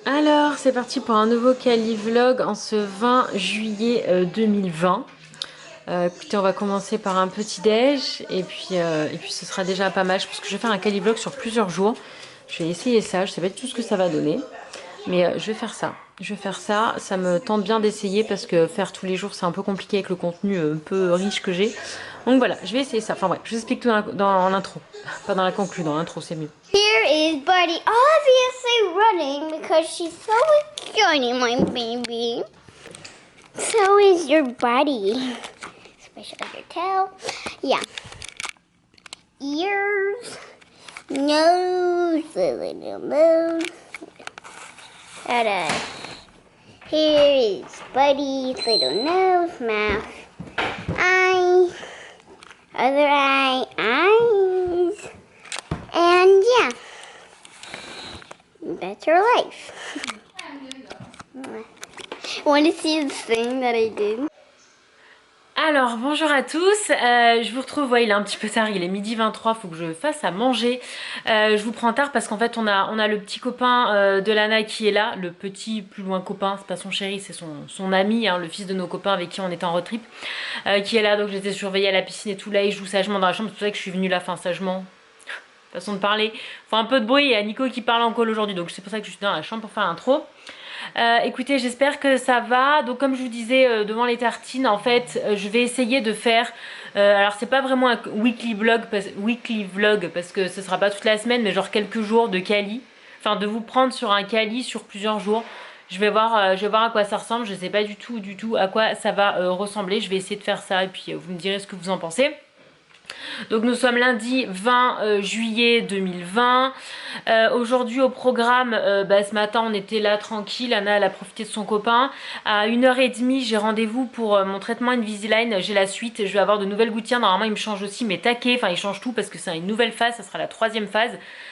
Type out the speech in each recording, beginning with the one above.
Alors, c'est parti pour un nouveau Cali Vlog en ce 20 juillet 2020. Écoutez, on va commencer par un petit déj et puis ce sera déjà pas mal. Je pense que je vais faire un Cali Vlog sur plusieurs jours. Je vais essayer ça, je sais pas du tout ce que ça va donner. Mais je vais faire ça. Je vais faire ça. Ça me tente bien d'essayer parce que faire tous les jours, c'est un peu compliqué avec le contenu un peu riche que j'ai. Donc voilà, je vais essayer ça. Enfin ouais, je vous explique tout dans l'intro. Pas dans la conclu, dans l'intro, c'est mieux. Here is Buddy, obviously running because she's so excited, my baby. So is your buddy. Especially your tail. Yeah. Ears. Nose. A little nose. Ta-da. Here is Buddy's little nose, mouth, eye, other eye, eyes. And yeah, that's her life. Want to see the thing that I did? Alors bonjour à tous, je vous retrouve, ouais, il est un petit peu tard, il est midi 23, faut que je fasse à manger. Je vous prends tard parce qu'en fait on a le petit copain de Lana qui est là, le petit plus loin copain, c'est pas son chéri, c'est son ami, hein, le fils de nos copains avec qui on était en road trip, qui est là, donc j'étais surveillée à la piscine et tout, là il joue sagement dans la chambre, c'est pour ça que je suis venue là, enfin sagement, façon de parler, faut un peu de bruit, il y a Nico qui parle en call aujourd'hui, donc c'est pour ça que je suis dans la chambre pour faire l'intro. Écoutez, j'espère que ça va. Donc comme je vous disais devant les tartines, en fait, je vais essayer de faire. Alors c'est pas vraiment un weekly vlog parce que ce sera pas toute la semaine, mais genre quelques jours de Cali. Enfin, de vous prendre sur un Cali sur plusieurs jours. Je vais voir à quoi ça ressemble. Je sais pas du tout à quoi ça va ressembler. Je vais essayer de faire ça et puis vous me direz ce que vous en pensez. Donc nous sommes lundi 20 juillet 2020. Aujourd'hui au programme, ce matin on était là tranquille, Anna elle a profité de son copain. À 1h30 j'ai rendez-vous pour mon traitement Invisalign, j'ai la suite, je vais avoir de nouvelles gouttières, normalement il me change aussi mes taquets, enfin il change tout parce que c'est une nouvelle phase, ça sera la troisième phase.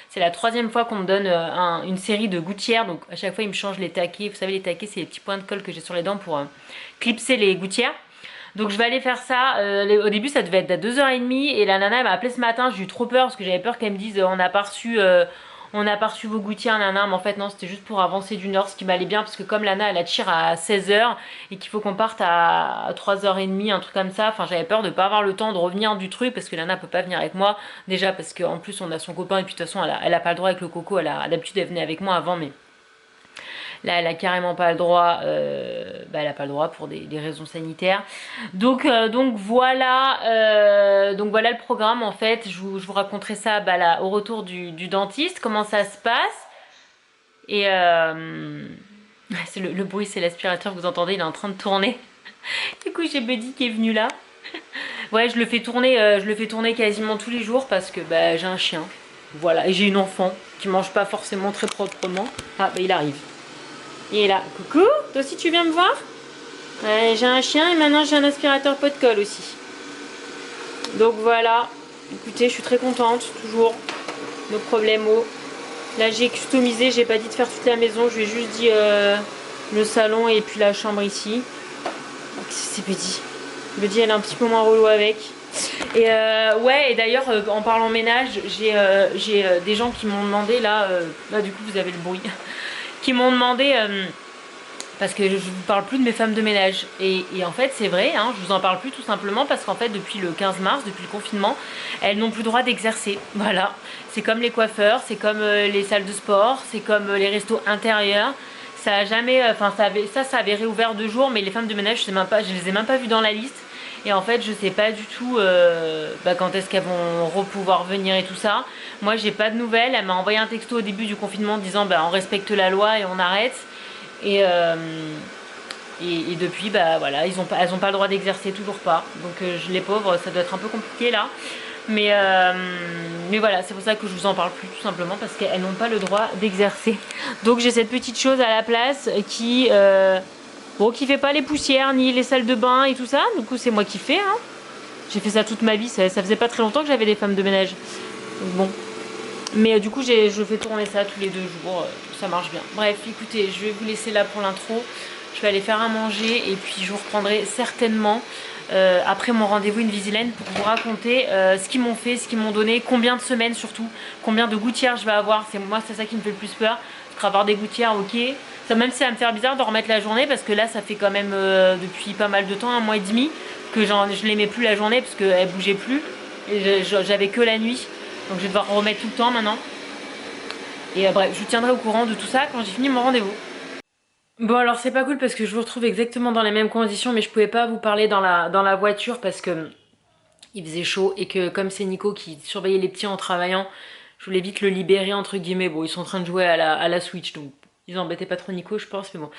C'est la troisième fois qu'on me donne une série de gouttières, donc à chaque fois il me change les taquets. Vous savez les taquets c'est les petits points de colle que j'ai sur les dents pour clipser les gouttières. Donc je vais aller faire ça. Au début ça devait être à 2h30 et la nana elle m'a appelé ce matin, j'ai eu trop peur parce que j'avais peur qu'elle me dise on n'a pas reçu vos gouttières nana, mais en fait non, c'était juste pour avancer d'une heure, ce qui m'allait bien parce que comme Lana elle attire à 16h et qu'il faut qu'on parte à 3h30, un truc comme ça, enfin j'avais peur de pas avoir le temps de revenir du truc parce que Lana peut pas venir avec moi, déjà parce qu'en plus on a son copain et puis de toute façon elle a pas le droit avec le coco, d'habitude elle venait avec moi avant, mais là, elle a carrément pas le droit. Elle a pas le droit pour des raisons sanitaires. Donc voilà. Donc voilà le programme en fait. Je vous raconterai ça là, au retour du dentiste. Comment ça se passe. Et c'est le bruit, c'est l'aspirateur que vous entendez. Il est en train de tourner. Du coup, j'ai Buddy qui est venu là. Ouais, je le fais tourner quasiment tous les jours parce que j'ai un chien. Voilà, et j'ai une enfant qui mange pas forcément très proprement. Ah, il arrive. Il est là. Coucou, toi aussi tu viens me voir? Ouais, j'ai un chien et maintenant j'ai un aspirateur pot de colle aussi. Donc voilà. Écoutez, je suis très contente, toujours. No problemo. Là j'ai customisé, j'ai pas dit de faire toute la maison, je lui ai juste dit le salon et puis la chambre ici. C'est Buddy. Buddy elle est un petit peu moins relou avec. Et ouais, et d'ailleurs en parlant ménage, j'ai des gens qui m'ont demandé là, du coup vous avez le bruit, qui m'ont demandé parce que je vous parle plus de mes femmes de ménage et en fait c'est vrai, hein, je vous en parle plus tout simplement parce qu'en fait depuis le 15 mars, depuis le confinement, elles n'ont plus le droit d'exercer. Voilà, c'est comme les coiffeurs, c'est comme les salles de sport, c'est comme les restos intérieurs. Ça a jamais, enfin ça avait réouvert 2 jours, mais les femmes de ménage je les ai même pas vues dans la liste. Et en fait je sais pas du tout quand est-ce qu'elles vont pouvoir venir et tout ça. Moi j'ai pas de nouvelles, elle m'a envoyé un texto au début du confinement disant on respecte la loi et on arrête. Et depuis voilà, elles ont pas le droit d'exercer, toujours pas. Donc les pauvres ça doit être un peu compliqué là. Mais voilà, c'est pour ça que je vous en parle plus tout simplement parce qu'elles n'ont pas le droit d'exercer. Donc j'ai cette petite chose à la place qui qui fait pas les poussières ni les salles de bain et tout ça. Du coup c'est moi qui fais hein. J'ai fait ça toute ma vie, ça faisait pas très longtemps que j'avais des femmes de ménage. Donc bon. Mais du coup je fais tourner ça tous les 2 jours, ça marche bien. Bref, écoutez, je vais vous laisser là pour l'intro. Je vais aller faire à manger et puis je vous reprendrai certainement après mon rendez-vous Invisalign pour vous raconter ce qu'ils m'ont fait, ce qu'ils m'ont donné, combien de semaines surtout, combien de gouttières je vais avoir. Moi c'est ça qui me fait le plus peur. Parce qu'avoir des gouttières, ok. Ça, même si ça va me faire bizarre de remettre la journée parce que là ça fait quand même depuis pas mal de temps, 1 mois et demi, que je les mets plus la journée parce qu'elles bougeaient plus. Et j'avais que la nuit. Donc je vais devoir remettre tout le temps maintenant. Et bref, je vous tiendrai au courant de tout ça quand j'ai fini mon rendez-vous. Bon alors c'est pas cool parce que je vous retrouve exactement dans les mêmes conditions, mais je pouvais pas vous parler dans la voiture parce que il faisait chaud et que comme c'est Nico qui surveillait les petits en travaillant, je voulais vite le libérer entre guillemets. Bon, ils sont en train de jouer à la Switch, donc ils embêtaient pas trop Nico je pense, mais bon.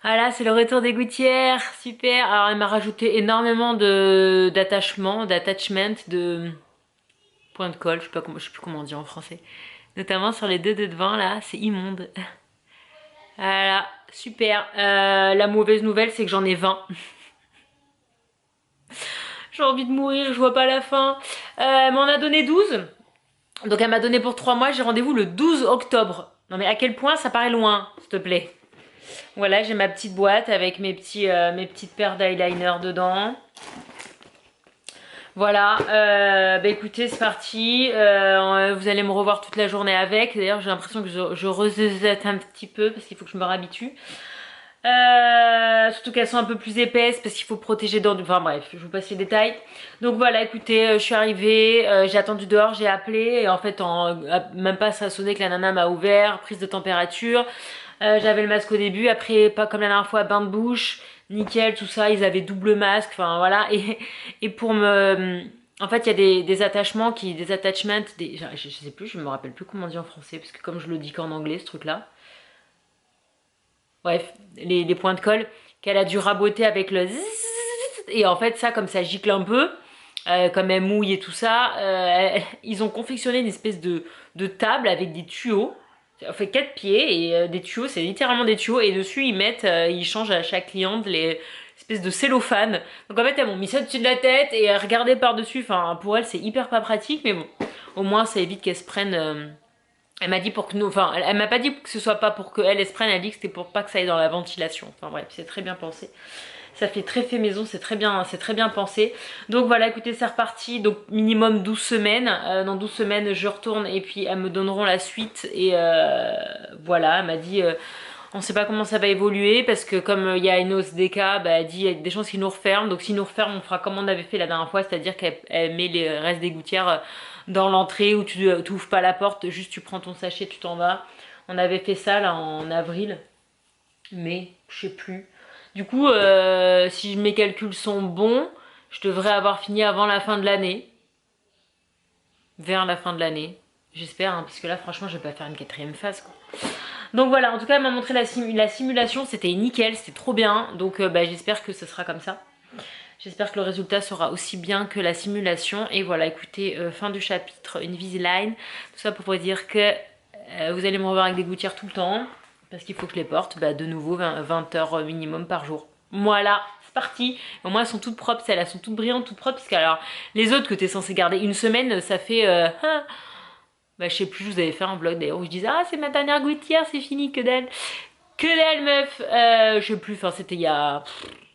Voilà, c'est le retour des gouttières, super. Alors elle m'a rajouté énormément d'attachements, de points de colle, je sais plus comment on dit en français. Notamment sur les deux de devant là, c'est immonde. Voilà, super. La mauvaise nouvelle, c'est que j'en ai 20. J'ai envie de mourir, je vois pas la fin. Elle m'en a donné 12. Donc elle m'a donné pour 3 mois, j'ai rendez-vous le 12 octobre. Non mais à quel point ça paraît loin, s'il te plaît. Voilà, j'ai ma petite boîte avec mes petites paires d'eyeliner dedans. Voilà, bah écoutez, c'est parti. Vous allez me revoir toute la journée avec. D'ailleurs, j'ai l'impression que je rezette un petit peu parce qu'il faut que je me réhabitue. Surtout qu'elles sont un peu plus épaisses parce qu'il faut protéger dans enfin bref, je vous passe les détails. Donc voilà, écoutez, je suis arrivée, j'ai attendu dehors, j'ai appelé et en fait même pas ça a sonné que la nana m'a ouvert, prise de température. J'avais le masque au début, après pas comme la dernière fois, bain de bouche, nickel, tout ça, ils avaient double masque, enfin voilà. Et pour me... En fait, il y a des attachements, je sais plus, je me rappelle plus comment on dit en français, parce que comme je le dis qu'en anglais, ce truc-là. Bref, les points de colle qu'elle a dû raboter avec le zzzz. Et en fait, ça, comme ça gicle un peu, comme elle mouille et tout ça, ils ont confectionné une espèce de table avec des tuyaux. Ça fait 4 pieds et des tuyaux, c'est littéralement des tuyaux. Et dessus, ils changent à chaque cliente les espèces de cellophane. Donc en fait, elles m'ont mis ça au-dessus de la tête et elles regardaient par-dessus. Enfin, pour elles, c'est hyper pas pratique, mais bon, au moins, ça évite qu'elles se prennent. Elle m'a dit pour que nous, enfin, elle m'a pas dit que ce soit pas pour qu'elle se prenne, elle a dit que c'était pour pas que ça aille dans la ventilation. Enfin bref, c'est très bien pensé. Ça fait très fait maison, c'est très bien pensé. Donc voilà, écoutez, c'est reparti. Donc minimum 12 semaines. Dans 12 semaines, je retourne et puis elles me donneront la suite. Et voilà, elle m'a dit, on sait pas comment ça va évoluer parce que comme il y a une hausse des cas, bah, elle dit il y a des chances qu'ils nous referment. Donc s'ils nous referment, on fera comme on avait fait la dernière fois, c'est-à-dire qu'elle met les restes des gouttières dans l'entrée où tu ouvres pas la porte, juste tu prends ton sachet, tu t'en vas. On avait fait ça là en avril, mais je sais plus. Du coup, si mes calculs sont bons, je devrais avoir fini avant la fin de l'année. Vers la fin de l'année. J'espère, hein, parce que là, franchement, je vais pas faire une 4e phase, quoi. Donc voilà, en tout cas, elle m'a montré la simulation, c'était nickel, c'était trop bien. Donc bah, j'espère que ce sera comme ça. J'espère que le résultat sera aussi bien que la simulation. Et voilà, écoutez, fin du chapitre Invisalign. Tout ça pour vous dire que vous allez me revoir avec des gouttières tout le temps. Parce qu'il faut que je les porte, bah, de nouveau 20 heures minimum par jour. Voilà, c'est parti. Au moins elles sont toutes propres, celles-là, elles sont toutes brillantes, toutes propres. Parce que alors, les autres que tu es censé garder une semaine, ça fait... bah je sais plus, je vous avais fait un vlog d'ailleurs où je disais ah c'est ma dernière gouttière, c'est fini, que dalle. Que dalle meuf. Je sais plus, enfin c'était il y a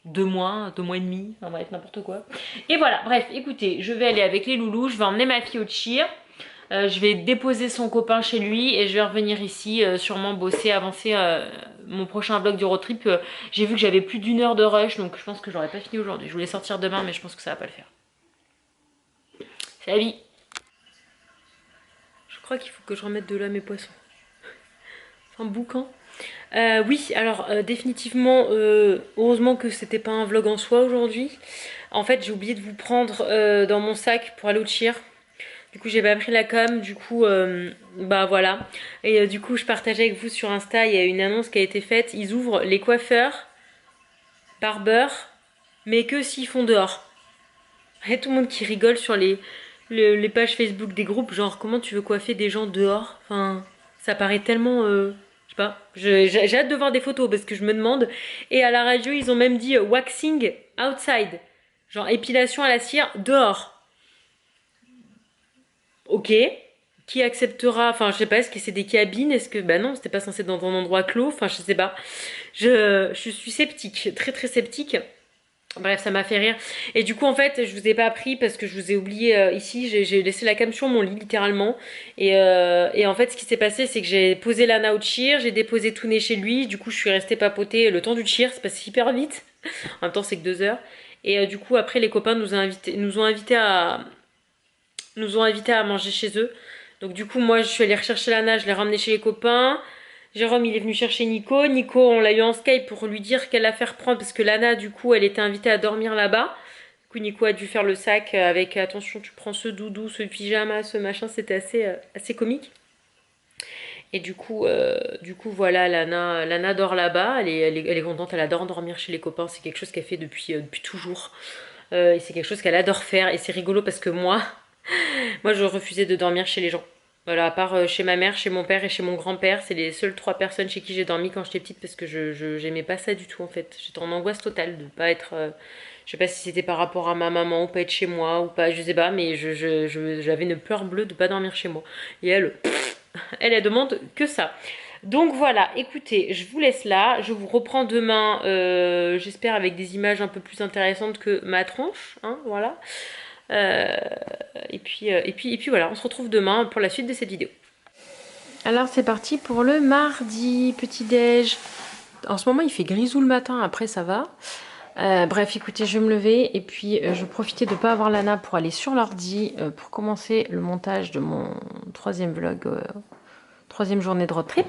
2 mois, 2 mois et demi, enfin bref, n'importe quoi. Et voilà, bref, écoutez, je vais aller avec les loulous, je vais emmener ma fille au cheer. Je vais déposer son copain chez lui et je vais revenir ici, sûrement bosser, avancer mon prochain vlog du road trip. J'ai vu que j'avais plus d'1 heure de rush, donc je pense que j'aurais pas fini aujourd'hui. Je voulais sortir demain, mais je pense que ça va pas le faire. C'est la vie. Je crois qu'il faut que je remette de l'eau à mes poissons. C'est un boucan. Oui, alors définitivement, heureusement que c'était pas un vlog en soi aujourd'hui. En fait, j'ai oublié de vous prendre dans mon sac pour aller au cheer. Du coup, j'ai pas pris la com, du coup, bah voilà. Et du coup, je partageais avec vous sur Insta, il y a une annonce qui a été faite. Ils ouvrent les coiffeurs, barbeurs, mais que s'ils font dehors. Il y a tout le monde qui rigole sur les pages Facebook des groupes, genre comment tu veux coiffer des gens dehors. Enfin, ça paraît tellement... je sais pas, j'ai hâte de voir des photos parce que je me demande. Et à la radio, ils ont même dit waxing outside. Genre épilation à la cire dehors. Ok, qui acceptera, enfin je sais pas, est-ce que c'est des cabines, est-ce que, bah non, c'était pas censé être dans un endroit clos, enfin je sais pas. Je suis sceptique, très très sceptique. Bref, ça m'a fait rire. Et du coup, en fait, je vous ai pas pris parce que je vous ai oublié ici. J'ai laissé la cam sur mon lit, littéralement. Et en fait, ce qui s'est passé, c'est que j'ai posé Lana au cheer, j'ai déposé Touné chez lui. Du coup, je suis restée papoter le temps du cheer. C'est passé hyper vite. En même temps, c'est que 2 heures. Et du coup, après, les copains nous ont invités à manger chez eux. Donc, du coup, moi, je suis allée rechercher Lana, je l'ai ramenée chez les copains. Jérôme, il est venu chercher Nico. Nico, on l'a eu en Skype pour lui dire quelle affaire prendre parce que Lana, du coup, elle était invitée à dormir là-bas. Du coup, Nico a dû faire le sac avec attention, tu prends ce doudou, ce pyjama, ce machin. C'était assez comique. Et voilà, Lana dort là-bas. Elle est contente, elle adore dormir chez les copains. C'est quelque chose qu'elle fait depuis toujours. Et c'est quelque chose qu'elle adore faire. Et c'est rigolo parce que moi, je refusais de dormir chez les gens. Voilà, à part chez ma mère, chez mon père et chez mon grand-père, c'est les seules 3 personnes chez qui j'ai dormi quand j'étais petite parce que j'aimais pas ça du tout en fait. J'étais en angoisse totale de pas être. Je sais pas si c'était par rapport à ma maman ou pas être chez moi ou pas, je sais pas, mais j'avais une peur bleue de pas dormir chez moi. Et elle demande que ça. Donc voilà, écoutez, je vous laisse là. Je vous reprends demain, j'espère avec des images un peu plus intéressantes que ma tronche, hein, voilà. Euh, et puis voilà, on se retrouve demain pour la suite de cette vidéo. Alors c'est parti pour le mardi, petit déj. En ce moment il fait grisou le matin, après ça va. Bref, écoutez, je vais me lever et puis je vais profiter de ne pas avoir Lana pour aller sur l'ordi pour commencer le montage de mon 3e vlog, 3e journée de road trip.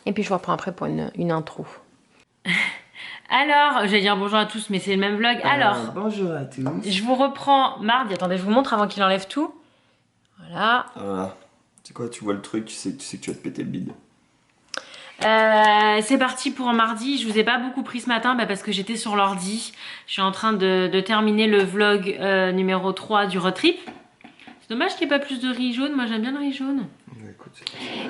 Et puis je vous reprends après pour une intro. Alors, je vais dire bonjour à tous, mais c'est le même vlog. Alors, bonjour à tous. Je vous reprends mardi. Attendez, je vous montre avant qu'il enlève tout. Voilà. Voilà. C'est quoi, tu vois le truc, tu sais que tu vas te péter le bide. C'est parti pour mardi. Je vous ai pas beaucoup pris ce matin parce que j'étais sur l'ordi. Je suis en train de terminer le vlog numéro 3 du road trip. C'est dommage qu'il n'y ait pas plus de riz jaune. Moi j'aime bien le riz jaune. Écoute,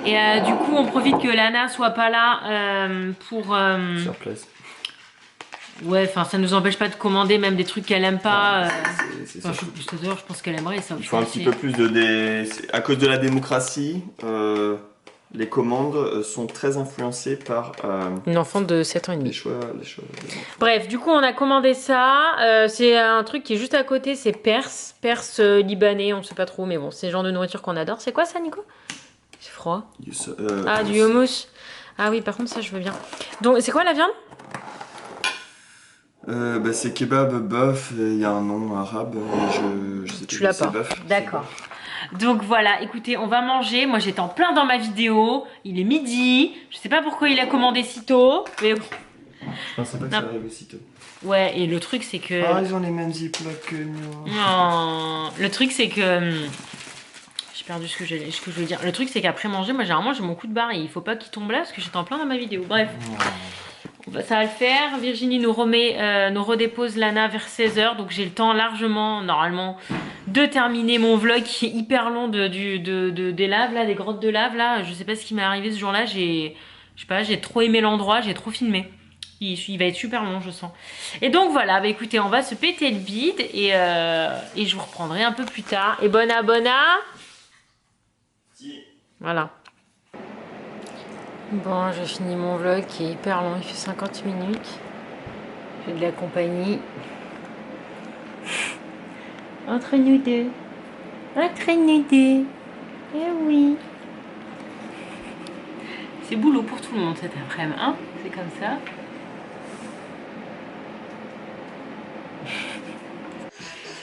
et du coup on profite que Lana soit pas là pour... sur place. Ouais, enfin ça nous empêche pas de commander même des trucs qu'elle aime pas. C'est Enfin, ça. je pense qu'elle aimerait ça. Il faut un petit peu plus de... À cause de la démocratie, les commandes sont très influencées par Une enfant de 7 ans et demi. les choix. Bref, du coup, on a commandé ça. C'est un truc qui est juste à côté, c'est perse libanais, on sait pas trop, mais bon, c'est le genre de nourriture qu'on adore. C'est quoi ça, Nico? C'est froid. Du hummus. Ah oui, par contre, ça, je veux bien. Donc, c'est quoi la viande? C'est kebab, bœuf, il y a un nom arabe, je sais Tu l'as pas. D'accord. Donc voilà, écoutez, on va manger. Moi j'étais en plein dans ma vidéo. Il est midi. Je sais pas pourquoi il a commandé si tôt. Mais... Je pensais pas que ça arrive aussi tôt. Ouais, et le truc c'est que... Ah, ils ont les mêmes ziplocs que nous. Non. Le truc c'est que... J'ai perdu ce que je voulais dire. Le truc c'est qu'après manger, moi généralement j'ai mon coup de barre et il faut pas qu'il tombe là parce que j'étais en plein dans ma vidéo. Bref. Ça va le faire. Virginie nous redépose Lana vers 16h. Donc j'ai le temps largement, normalement, de terminer mon vlog qui est hyper long des laves, là, des grottes de lave. Là. Je sais pas ce qui m'est arrivé ce jour-là. Je sais pas, j'ai trop aimé l'endroit, j'ai trop filmé. Il va être super long, je sens. Et donc voilà, bah écoutez, on va se péter le bide et je vous reprendrai un peu plus tard. Et bon abonnat. Voilà. Bon, j'ai fini mon vlog qui est hyper long, il fait 50 minutes. J'ai de la compagnie. Entre nous deux. Entre nous deux. Eh oui. C'est boulot pour tout le monde cet après-midi, hein? C'est comme ça.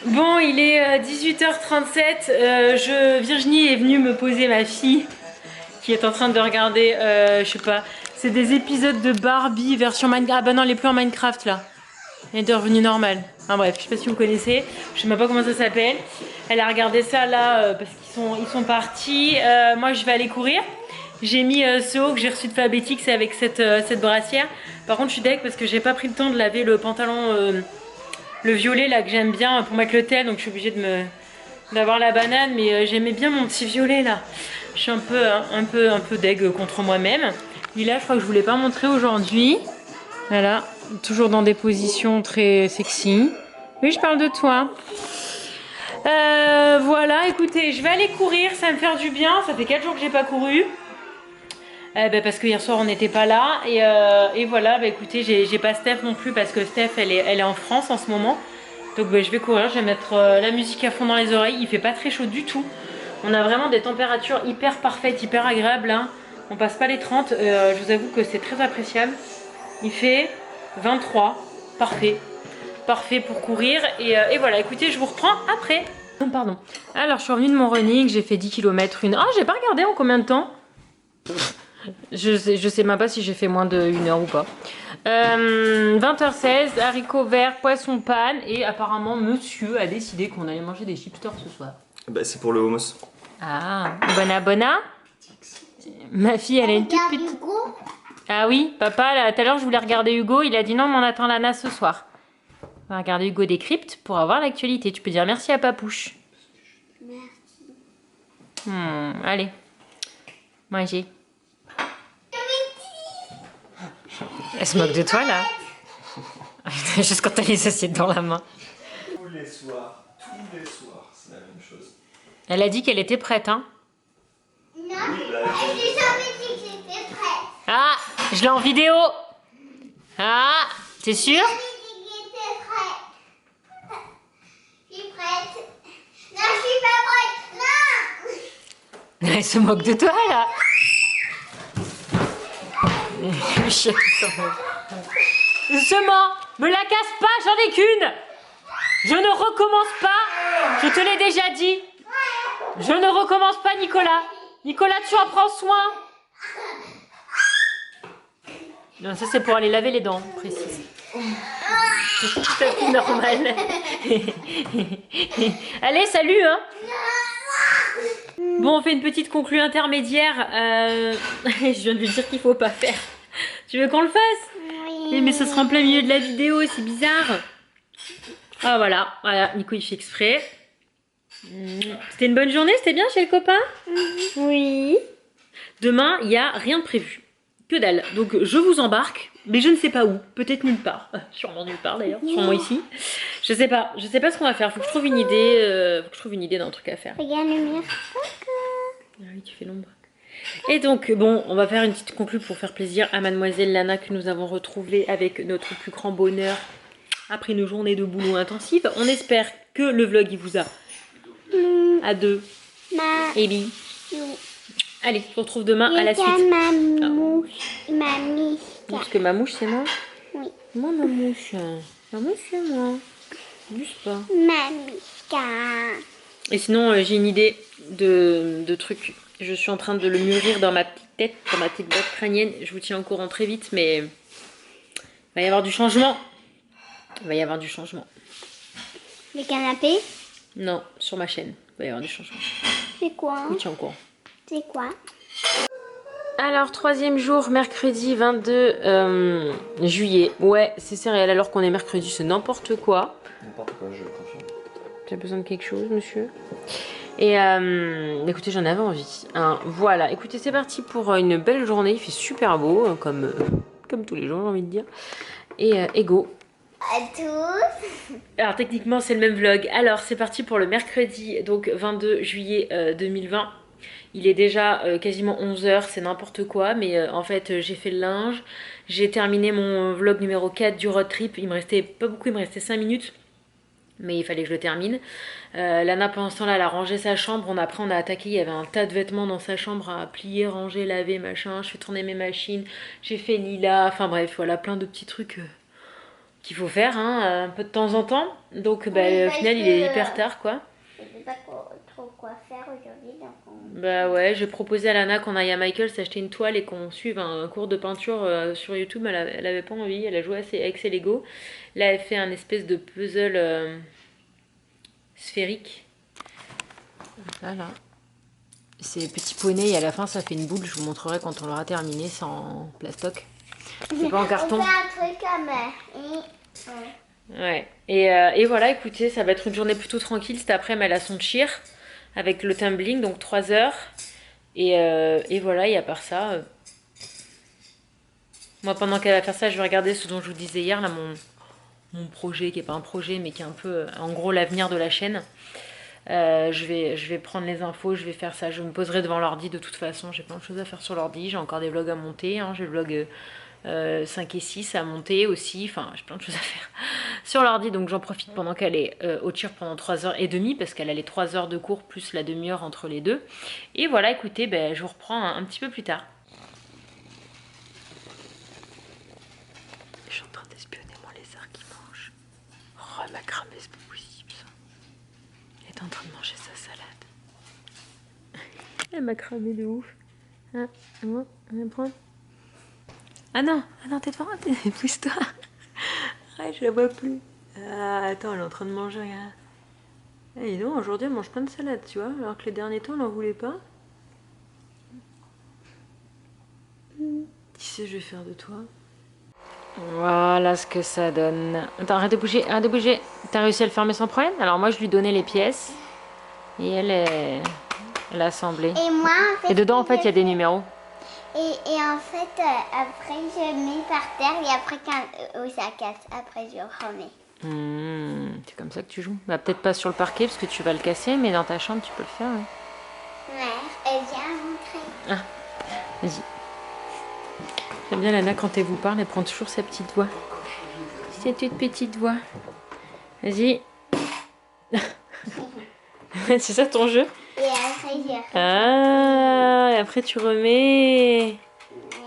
Bon, il est 18h37. Virginie est venue me poser ma fille qui est en train de regarder, je sais pas, c'est des épisodes de Barbie version Minecraft. Ah bah non, elle est plus en Minecraft là. Elle est devenue normale. Enfin bref, je sais pas si vous connaissez, je sais même pas comment ça s'appelle. Elle a regardé ça là parce qu'ils sont partis. Moi je vais aller courir. J'ai mis ce haut que j'ai reçu de Fabetix avec cette brassière. Par contre je suis deg parce que j'ai pas pris le temps de laver le pantalon, le violet là que j'aime bien pour mettre le tel, donc je suis obligée d'avoir la banane, mais j'aimais bien mon petit violet là. Je suis un peu deg contre moi-même. Lila, je crois que je voulais pas montrer aujourd'hui. Voilà, toujours dans des positions très sexy. Oui, je parle de toi. Voilà, écoutez, je vais aller courir, ça va me faire du bien. Ça fait 4 jours que j'ai pas couru. Parce que hier soir on n'était pas là. Et voilà, écoutez, j'ai pas Steph non plus parce que Steph elle est en France en ce moment. Donc je vais courir, je vais mettre la musique à fond dans les oreilles. Il fait pas très chaud du tout. On a vraiment des températures hyper parfaites, hyper agréables. Hein. On passe pas les 30. Je vous avoue que c'est très appréciable. Il fait 23. Parfait. Parfait pour courir. Et voilà, écoutez, je vous reprends après. Pardon. Alors, je suis revenue de mon running. J'ai fait 10 km. Oh, j'ai pas regardé en combien de temps. Je sais même pas si j'ai fait moins d'1 heure ou pas. 20h16, haricots verts, poisson panne. Et apparemment, monsieur a décidé qu'on allait manger des chipsters ce soir. Bah, c'est pour le hummus. Ah, bona. Ma fille, elle a une toute petite... Hugo. Ah oui, papa, là, tout à l'heure, je voulais regarder Hugo. Il a dit non, mais on attend Lana ce soir. On va regarder Hugo Décrypte pour avoir l'actualité. Tu peux dire merci à Papouche. Merci. Allez, mangez. Elle se moque de toi, là. Juste quand t'as les assiettes dans la main. Tous les soirs, c'est la même chose. Elle a dit qu'elle était prête, hein. Non, j'ai jamais dit que j'étais prête. Ah, je l'ai en vidéo. Ah, t'es sûre? J'ai dit que j'étais prête. Je suis prête. Non, je suis pas prête. Non. Elle se moque de toi, là. Doucement, me la casse pas, j'en ai qu'une. Je ne recommence pas, je te l'ai déjà dit. Je ne recommence pas, Nicolas. Nicolas, tu en prends soin. Non, ça c'est pour aller laver les dents, précise. C'est tout à fait normal. Allez, salut, hein. Bon, on fait une petite conclue intermédiaire. Je viens de lui dire qu'il faut pas faire. Tu veux qu'on le fasse? Oui. Mais ce sera en plein milieu de la vidéo, c'est bizarre. Ah voilà, Nico il fait exprès. C'était une bonne journée, c'était bien chez le copain? Oui. Demain, il n'y a rien de prévu. Que dalle. Donc je vous embarque, mais je ne sais pas où. Peut-être nulle part. Sûrement nulle part d'ailleurs, sûrement ici. Je sais pas ce qu'on va faire. Faut que je trouve une idée, d'un truc à faire. Regarde le mur. Ah oui, tu fais l'ombre. Et donc, bon, on va faire une petite conclue pour faire plaisir à mademoiselle Lana que nous avons retrouvée avec notre plus grand bonheur après une journée de boulot intensive. On espère que le vlog il vous a à deux. Ellie. Allez, on se retrouve demain à la suite. Mamouche. Mamie. Parce que ma mouche c'est moi. Oui. Moi ma mouche. Ma mouche c'est moi. Juste pas. Mamie. Et sinon j'ai une idée de truc. Je suis en train de le mûrir dans ma petite tête, dans ma petite boîte crânienne. Je vous tiens au courant très vite, mais il va y avoir du changement. Il va y avoir du changement. Le canapé. Non, sur ma chaîne. Il va y avoir du changement. C'est quoi? Je vous tiens au courant. C'est quoi? Alors, 3e jour, mercredi 22 juillet. Ouais, c'est céréales alors qu'on est mercredi, c'est n'importe quoi. N'importe quoi, je confirme. J'ai besoin de quelque chose, monsieur. Et écoutez, j'en avais envie. Hein. Voilà, écoutez, c'est parti pour une belle journée. Il fait super beau, hein, comme tous les jours, j'ai envie de dire. Et go. À tous. Alors, techniquement, c'est le même vlog. Alors, c'est parti pour le mercredi, donc 22 juillet 2020. Il est déjà quasiment 11h, c'est n'importe quoi. Mais en fait, j'ai fait le linge. J'ai terminé mon vlog numéro 4 du road trip. Il me restait pas beaucoup, il me restait 5 minutes. Mais il fallait que je le termine. Lana, pendant ce temps-là, elle a rangé sa chambre. Après, on a attaqué. Il y avait un tas de vêtements dans sa chambre à plier, ranger, laver, machin. Je fais tourner mes machines. J'ai fait Lila. Enfin bref, voilà, plein de petits trucs qu'il faut faire, hein, un peu de temps en temps. Donc, au final, il est hyper tard, quoi. Je sais pas trop quoi faire aujourd'hui. Donc Bah ouais, j'ai proposé à Lana qu'on aille à Michael s'acheter une toile et qu'on suive un cours de peinture sur YouTube. Elle avait pas envie. Elle a joué avec ses Lego. Là, elle fait un espèce de puzzle sphérique. Voilà. C'est petit poney et à la fin ça fait une boule. Je vous montrerai quand on l'aura terminé. C'est en plastoc. C'est pas en carton. On fait un truc à mettre. Ouais. Et voilà, écoutez, ça va être une journée plutôt tranquille. Cet après-midi, elle a son cheer avec le tumbling, donc 3 heures. Et voilà, et à part ça... Moi, pendant qu'elle va faire ça, je vais regarder ce dont je vous disais hier, là, mon projet, qui est pas un projet, mais qui est un peu, en gros, l'avenir de la chaîne. Je vais prendre les infos, je vais faire ça. Je me poserai devant l'ordi de toute façon. J'ai plein de choses à faire sur l'ordi. J'ai encore des vlogs à monter. Hein. J'ai le vlog 5 et 6 à monter aussi. Enfin, j'ai plein de choses à faire sur l'ordi. Donc j'en profite pendant qu'elle est au tir pendant 3h30 parce qu'elle a les 3 heures de cours plus la demi-heure entre les deux. Et voilà, écoutez, ben, je vous reprends un petit peu plus tard. Je suis en train d'espionner mon lézard qui mange. Oh, elle m'a cramé, c'est pas possible ça. Elle est en train de manger sa salade. Elle m'a cramé de ouf. Ah, bon, on va prendre. Ah non, t'es devant, pousse-toi. Ah, je la vois plus. Ah, attends, elle est en train de manger, regarde. Eh, dis donc, aujourd'hui, elle mange plein de salade, tu vois, alors que les derniers temps, elle n'en voulait pas. Tu sais, je vais faire de toi. Voilà ce que ça donne. Attends, arrête de bouger, arrête de bouger. T'as réussi à le fermer sans problème? Alors moi, je lui donnais les pièces. Et elle a assemblé. Et moi, en fait, Et dedans, en fait, il y a des numéros. Et en fait, après, je mets par terre et après, quand ça casse, après, je remets. C'est comme ça que tu joues. Bah, peut-être pas sur le parquet parce que tu vas le casser, mais dans ta chambre, tu peux le faire. Ouais. Ouais, elle vient montrer. Ah, vas-y. J'aime bien Lana quand elle vous parle, elle prend toujours sa petite voix. C'est toute petite voix. Vas-y. C'est ça ton jeu? Et après, je Ah, et après tu remets.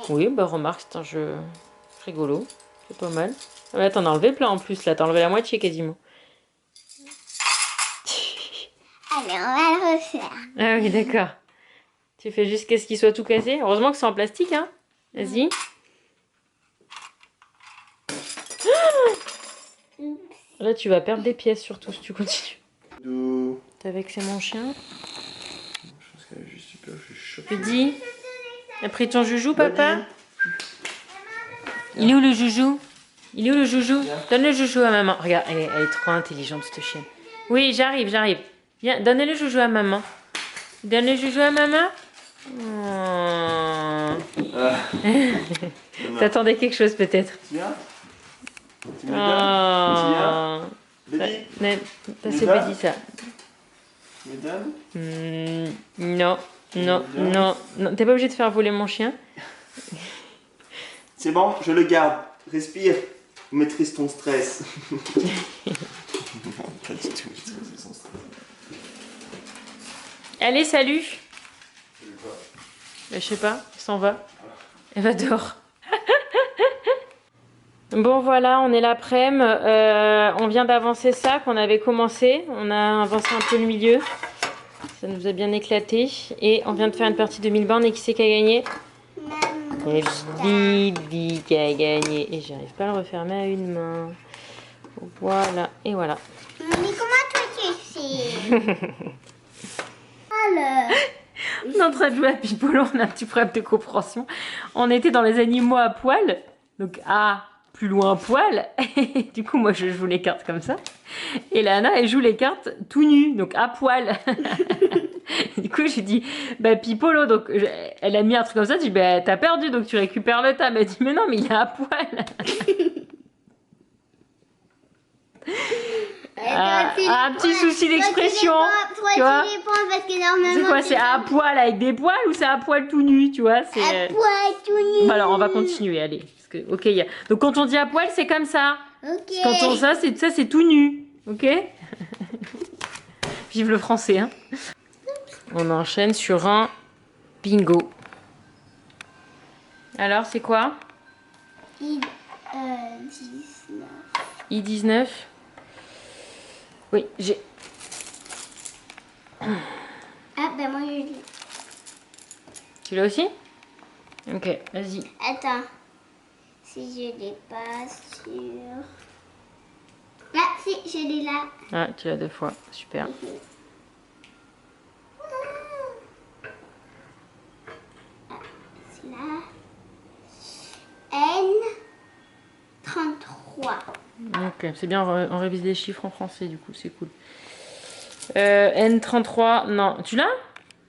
Oui, bah remarque, c'est un jeu rigolo. C'est pas mal. Ah bah, t'en as enlevé plein en plus, là. T'as enlevé la moitié quasiment. Allez, on va le refaire. Ah oui, d'accord. Tu fais jusqu'à ce qu'il soit tout cassé. Heureusement que c'est en plastique, hein. Vas-y. Là, tu vas perdre des pièces surtout si tu continues. D'où? T'as vexé mon chien? Je pense qu'elle est juste super, je suis choqué. Tu dis? T'as pris ton joujou, papa? Il est où le joujou? Il est où le joujou? Donne le joujou à maman. Regarde, elle est trop intelligente, cette chienne. Oui, j'arrive. Viens, donne le joujou à maman. Donne le joujou à maman. Oh. T'attendais quelque chose peut-être. Tu viens? Tu me donnes? Tu viens? Baby? C'est Betty ça. Tu me donnes? Non, non. T'es pas obligé de faire voler mon chien. C'est bon, je le garde. Respire. Maîtrise ton stress. Non, pas du tout maîtriser son stress. Allez, salut. Je sais pas, elle s'en va. Elle va dehors. Bon voilà, on est l'après-midi. On vient d'avancer ça qu'on avait commencé. On a avancé un peu le milieu. Ça nous a bien éclaté. Et on vient de faire une partie de 1000 bornes. Et qui c'est qui a gagné? C'est Bibi qui a gagné. Et j'arrive pas à le refermer à une main. Voilà, et voilà. Mais comment toi tu sais? Alors. On est en train de jouer à Pipolo, on a un petit problème de compréhension. On était dans les animaux à poil, donc plus loin à poil. Du coup, moi je joue les cartes comme ça. Et Lana, elle joue les cartes tout nu, donc à poil. Du coup, j'ai dit, bah Pipolo, donc elle a mis un truc comme ça, j'ai dit, bah t'as perdu, donc tu récupères le tas. Elle m'a dit, mais non, mais il est à poil. Un petit souci d'expression, tu vois. C'est quoi, c'est à poil avec des poils ou c'est à poil tout nu, tu vois? À poil tout nu. Bah alors on va continuer, allez. Parce que, ok, donc quand on dit à poil, c'est comme ça. Ok. Quand on ça, c'est tout nu, ok? Vive le français, hein. On enchaîne sur un bingo. Alors, c'est quoi? I19. Oui, j'ai... Ah, ben moi je l'ai. Tu l'as aussi? Ok, vas-y. Attends. Si je l'ai pas sur. Ah, si, je l'ai là. Ah, tu l'as 2 fois, super. C'est là. N33. Ok, c'est bien, on révise les chiffres en français, du coup, c'est cool. N33, non. Tu l'as?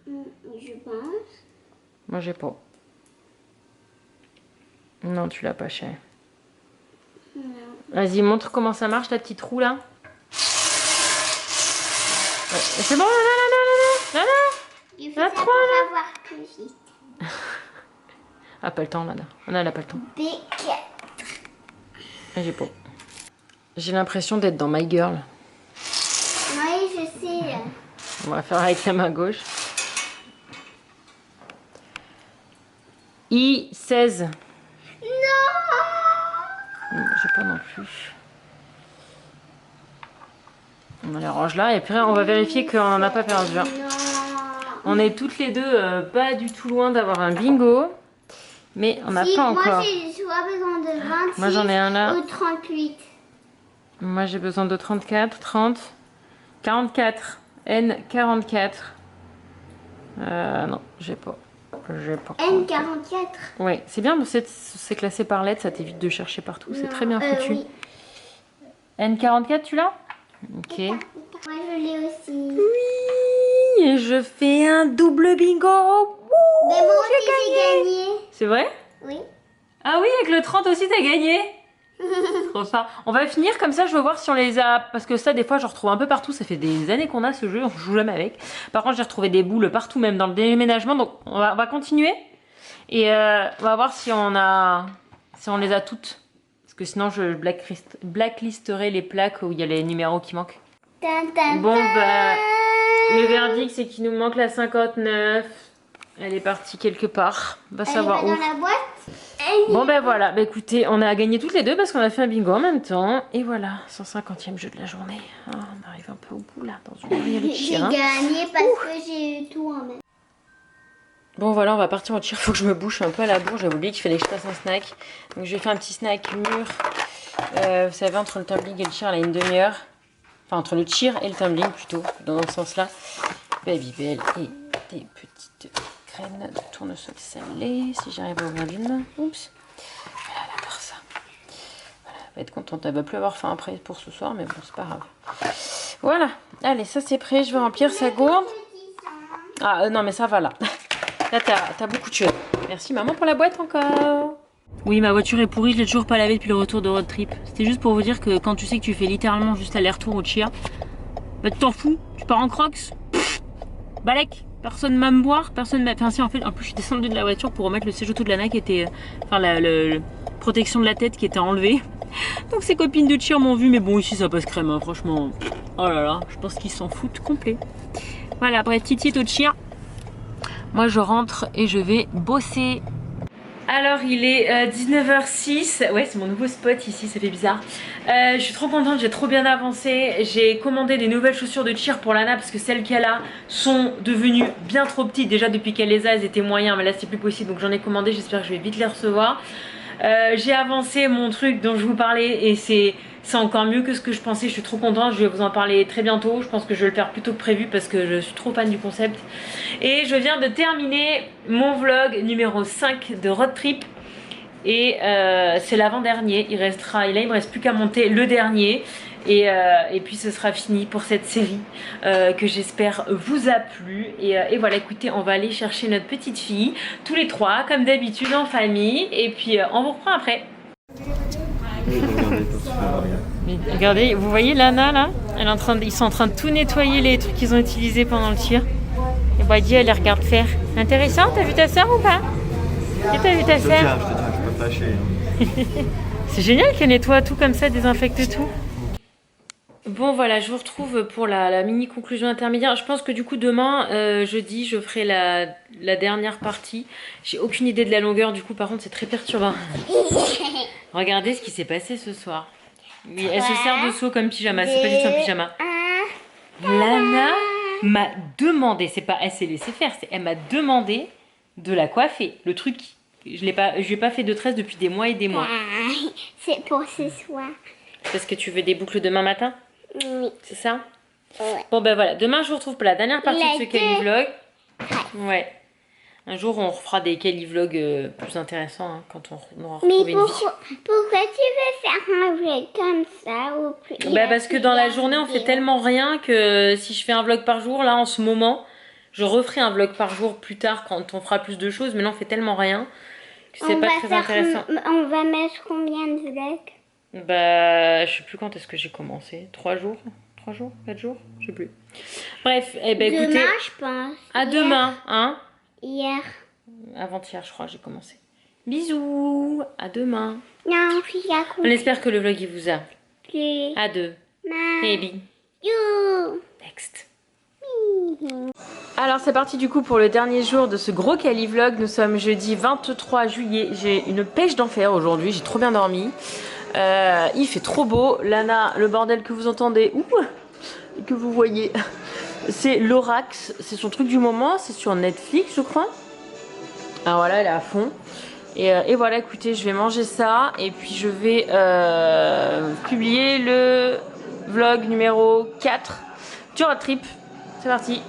Je pense. Moi, j'ai pas. Non, tu l'as pas, chérie. Vas-y, montre comment ça marche, ta petite roue, là. C'est bon, Lana. Il faut La ça trois, pour avoir plus vite. Ah, pas le temps, Lana. Lana, elle a pas le temps. B4. Ah, j'ai pas. J'ai l'impression d'être dans My Girl. Oui, je sais. On va faire avec la main gauche. I16. Non. J'ai pas non plus. On les range là et après on va vérifier qu'on n'en a pas perdu un. Non. On est toutes les deux pas du tout loin d'avoir un bingo. Mais on n'a Si, pas moi encore. j'ai soit besoin de 26 Moi j'en ai un là. ou 38. Moi j'ai besoin de 34, 30, 44. N44. Non, j'ai pas. J'ai pas. N44. Ouais, c'est bien, c'est classé par lettres, ça t'évite de chercher partout. C'est Non, très bien foutu. Oui. N44, tu l'as? Ok. Moi je l'ai aussi. Oui, et je fais un double bingo. Wouh, Mais moi aussi j'ai gagné. C'est vrai? Oui. Ah oui, avec le 30 aussi, t'as gagné. Trop ça. On va finir comme ça, je veux voir si on les a. Parce que ça, des fois, je retrouve un peu partout. Ça fait des années qu'on a ce jeu, on joue jamais avec. Par contre, j'ai retrouvé des boules partout, même dans le déménagement. Donc, on va continuer. Et on va voir si on les a toutes. Parce que sinon, je blacklisterai les plaques où il y a les numéros qui manquent. Bon, bah, le verdict, c'est qu'il nous manque la 59. Elle est partie quelque part. On va savoir Elle est où. pas dans la boîte. Bon ben voilà, bah écoutez, on a gagné toutes les deux parce qu'on a fait un bingo en même temps. Et voilà, 150e jeu de la journée. Ah, on arrive un peu au bout là, dans une heure, il y a les J'ai tirs. Hein. gagné parce que j'ai eu tout en même. Bon voilà, on va partir au tir, faut que je me bouche un peu à la bourre. J'avais oublié qu'il fallait que je fasse un snack. Donc je vais faire un petit snack mûr. Vous savez, entre le tumbling et le tir, il y a une demi-heure. Enfin, entre le tir et le tumbling plutôt, dans ce sens-là. Babybel et des petites graines de tournesol salé, si j'arrive à ouvrir d'une main. Oups. Voilà, elle adore ça. Voilà, elle va être contente. Elle va plus avoir faim après pour ce soir, mais bon, c'est pas grave. Voilà. Allez, ça c'est prêt. Je vais remplir sa gourde. Ah non, mais ça va là. Là, t'as beaucoup de choses. Merci maman pour la boîte encore. Oui, ma voiture est pourrie, je l'ai toujours pas lavée depuis le retour de road trip. C'était juste pour vous dire que quand tu sais que tu fais littéralement juste l'aller-retour au Chia, bah tu t'en fous, tu pars en crocs. Balek, personne va me voir, personne m'a. Enfin, si, en fait, en plus, je suis descendue de la voiture pour remettre le siège auto de Lana qui était. Enfin, la protection de la tête qui était enlevée. Donc, ses copines de cheer m'ont vu, mais bon, ici ça passe crème, hein, franchement. Oh là là, je pense qu'ils s'en foutent complet. Voilà, bref, Titi au cheer. Moi, je rentre et je vais bosser. Alors il est 19h06, ouais c'est mon nouveau spot ici, ça fait bizarre. Je suis trop contente, j'ai trop bien avancé. J'ai commandé des nouvelles chaussures de cheer pour Lana parce que celles qu'elle a sont devenues bien trop petites. Déjà depuis qu'elle les a, elles étaient moyennes, mais là c'est plus possible, donc j'en ai commandé, j'espère que je vais vite les recevoir. J'ai avancé mon truc dont je vous parlais et c'est encore mieux que ce que je pensais. Je suis trop contente, je vais vous en parler très bientôt. Je pense que je vais le faire plus tôt que prévu parce que je suis trop fan du concept. Et je viens de terminer mon vlog numéro 5 de road trip. Et c'est l'avant-dernier, il me reste plus qu'à monter le dernier. Et puis ce sera fini pour cette série que j'espère vous a plu. Et voilà, écoutez, on va aller chercher notre petite fille, tous les trois, comme d'habitude en famille. Et puis on vous reprend après. Mais regardez, vous voyez Lana là, ils sont en train de tout nettoyer les trucs qu'ils ont utilisés pendant le tir. Et Badi elle les regarde faire. Intéressant, t'as vu ta soeur ou pas? T'as vu ta soeur? Je peux tâcher. C'est génial qu'elle nettoie tout comme ça, désinfecte tout. Bon voilà, je vous retrouve pour la mini conclusion intermédiaire. Je pense que du coup demain, jeudi, je ferai la dernière partie. J'ai aucune idée de la longueur, du coup par contre c'est très perturbant. Regardez ce qui s'est passé ce soir. Oui, elle se sert de seau comme pyjama, c'est pas du tout un pyjama. Lana m'a demandé, c'est pas elle s'est laissée faire, c'est elle m'a demandé de la coiffer. Le truc, je lui ai pas fait de tresse depuis des mois et des mois. C'est pour ce soir. Parce que tu veux des boucles demain matin? Oui. C'est ça? Ouais. Bon ben voilà, demain je vous retrouve pour la dernière partie de ce Les Kelly deux. Vlog. Ouais. Un jour on refera des Kelly Vlogs plus intéressants hein, quand on aura Mais retrouvé une vie. pourquoi tu veux faire un vlog comme ça ou plus? Bah parce que dans la journée on fait tellement rien que si je fais un vlog par jour, là en ce moment, je referai un vlog par jour plus tard quand on fera plus de choses, mais là on fait tellement rien que c'est pas très intéressant. On va mettre combien de vlogs? Bah je sais plus quand est-ce que j'ai commencé. 3 jours 4 jours? Je sais plus. Bref, eh ben écoutez, Demain, je pense. à demain, hein. Hier. Avant-hier, je crois, j'ai commencé. Bisous, à demain. Non, puis il y a On espère que le vlog il vous a. compris. À deux. Maybe. You. Next. Alors c'est parti du coup pour le dernier jour de ce gros Cali vlog. Nous sommes jeudi 23 juillet. J'ai une pêche d'enfer aujourd'hui, j'ai trop bien dormi. Il fait trop beau. Lana, le bordel que vous entendez, que vous voyez, c'est Lorax. C'est son truc du moment, c'est sur Netflix je crois. Alors voilà, elle est à fond. Et voilà, écoutez, je vais manger ça et puis je vais publier le vlog numéro 4 du road trip. C'est parti.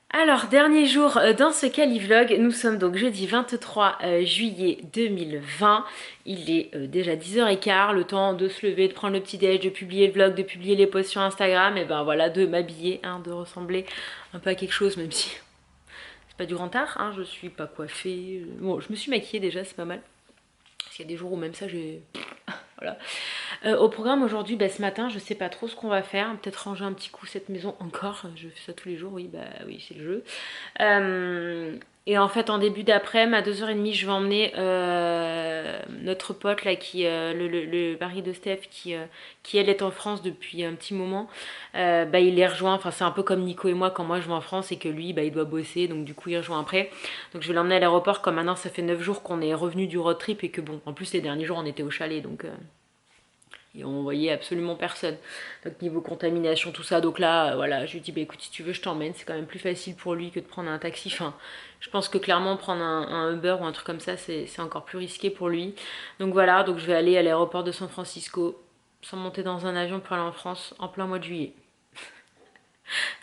Alors, dernier jour dans ce Cali vlog, nous sommes donc jeudi 23 juillet 2020. Il est déjà 10h15, le temps de se lever, de prendre le petit déj, de publier le vlog, de publier les posts sur Instagram, et ben voilà, de m'habiller, hein, de ressembler un peu à quelque chose, même si c'est pas du grand art, hein, je suis pas coiffée. Bon, je me suis maquillée déjà, c'est pas mal. Parce qu'il y a des jours où même ça, j'ai... Voilà. Au programme aujourd'hui, ce matin, je sais pas trop ce qu'on va faire. Peut-être ranger un petit coup cette maison encore. Je fais ça tous les jours, oui, bah oui, c'est le jeu. Et en fait, en début d'après-midi, à 2h30, je vais emmener notre pote là, le mari de Steph, qui elle est en France depuis un petit moment. Il les rejoint. Enfin, c'est un peu comme Nico et moi quand moi je vais en France et que lui, il doit bosser, donc du coup, il rejoint après. Donc je vais l'emmener à l'aéroport. Comme maintenant, ça fait 9 jours qu'on est revenu du road trip et que bon, en plus les derniers jours, on était au chalet, donc. Et on voyait absolument personne. Donc niveau contamination, tout ça. Donc là, voilà, je lui dis, bah écoute, si tu veux, je t'emmène. C'est quand même plus facile pour lui que de prendre un taxi. Enfin, je pense que clairement, prendre un Uber ou un truc comme ça, c'est encore plus risqué pour lui. Donc voilà, donc je vais aller à l'aéroport de San Francisco, sans monter dans un avion pour aller en France, en plein mois de juillet.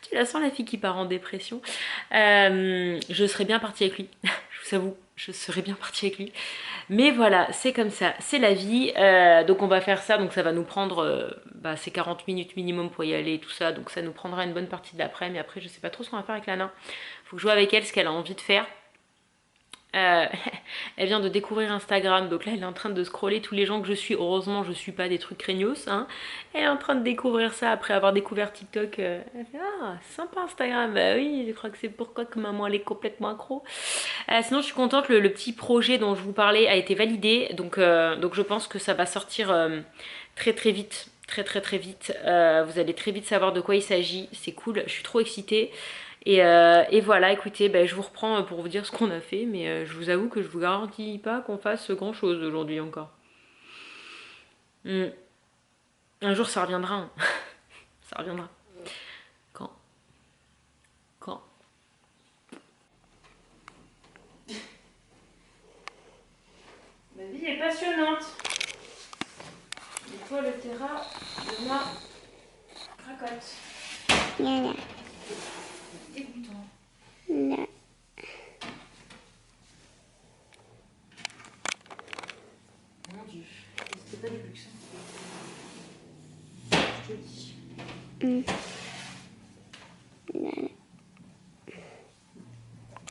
Tu la sens, la fille qui part en dépression. Je serais bien partie avec lui. Je vous avoue, je serais bien partie avec lui. Mais voilà, c'est comme ça, c'est la vie. Donc on va faire ça, donc ça va nous prendre c'est 40 minutes minimum pour y aller et tout ça. Donc ça nous prendra une bonne partie de l'après-midi. Mais après, je sais pas trop ce qu'on va faire avec Lana. Faut que je joue avec elle, ce qu'elle a envie de faire. Elle vient de découvrir Instagram, donc là elle est en train de scroller tous les gens que je suis. Heureusement je suis pas des trucs craignos, hein. Elle est en train de découvrir ça après avoir découvert TikTok. Elle fait ah sympa Instagram, bah oui je crois que c'est pourquoi que maman elle est complètement accro. Sinon je suis contente, le petit projet dont je vous parlais a été validé, donc je pense que ça va sortir très très vite. Très vite, vous allez très vite savoir de quoi il s'agit, c'est cool, je suis trop excitée. Et voilà, écoutez, je vous reprends pour vous dire ce qu'on a fait, mais je vous avoue que je vous garantis pas qu'on fasse grand chose aujourd'hui encore. Un jour ça reviendra, hein. Ça reviendra. Quand Ma vie est passionnante. Et toi le terrain de ma cracotte. Non. Dégoûtant. Non. Mon Dieu, c'était pas du luxe. Je te le dis. Non.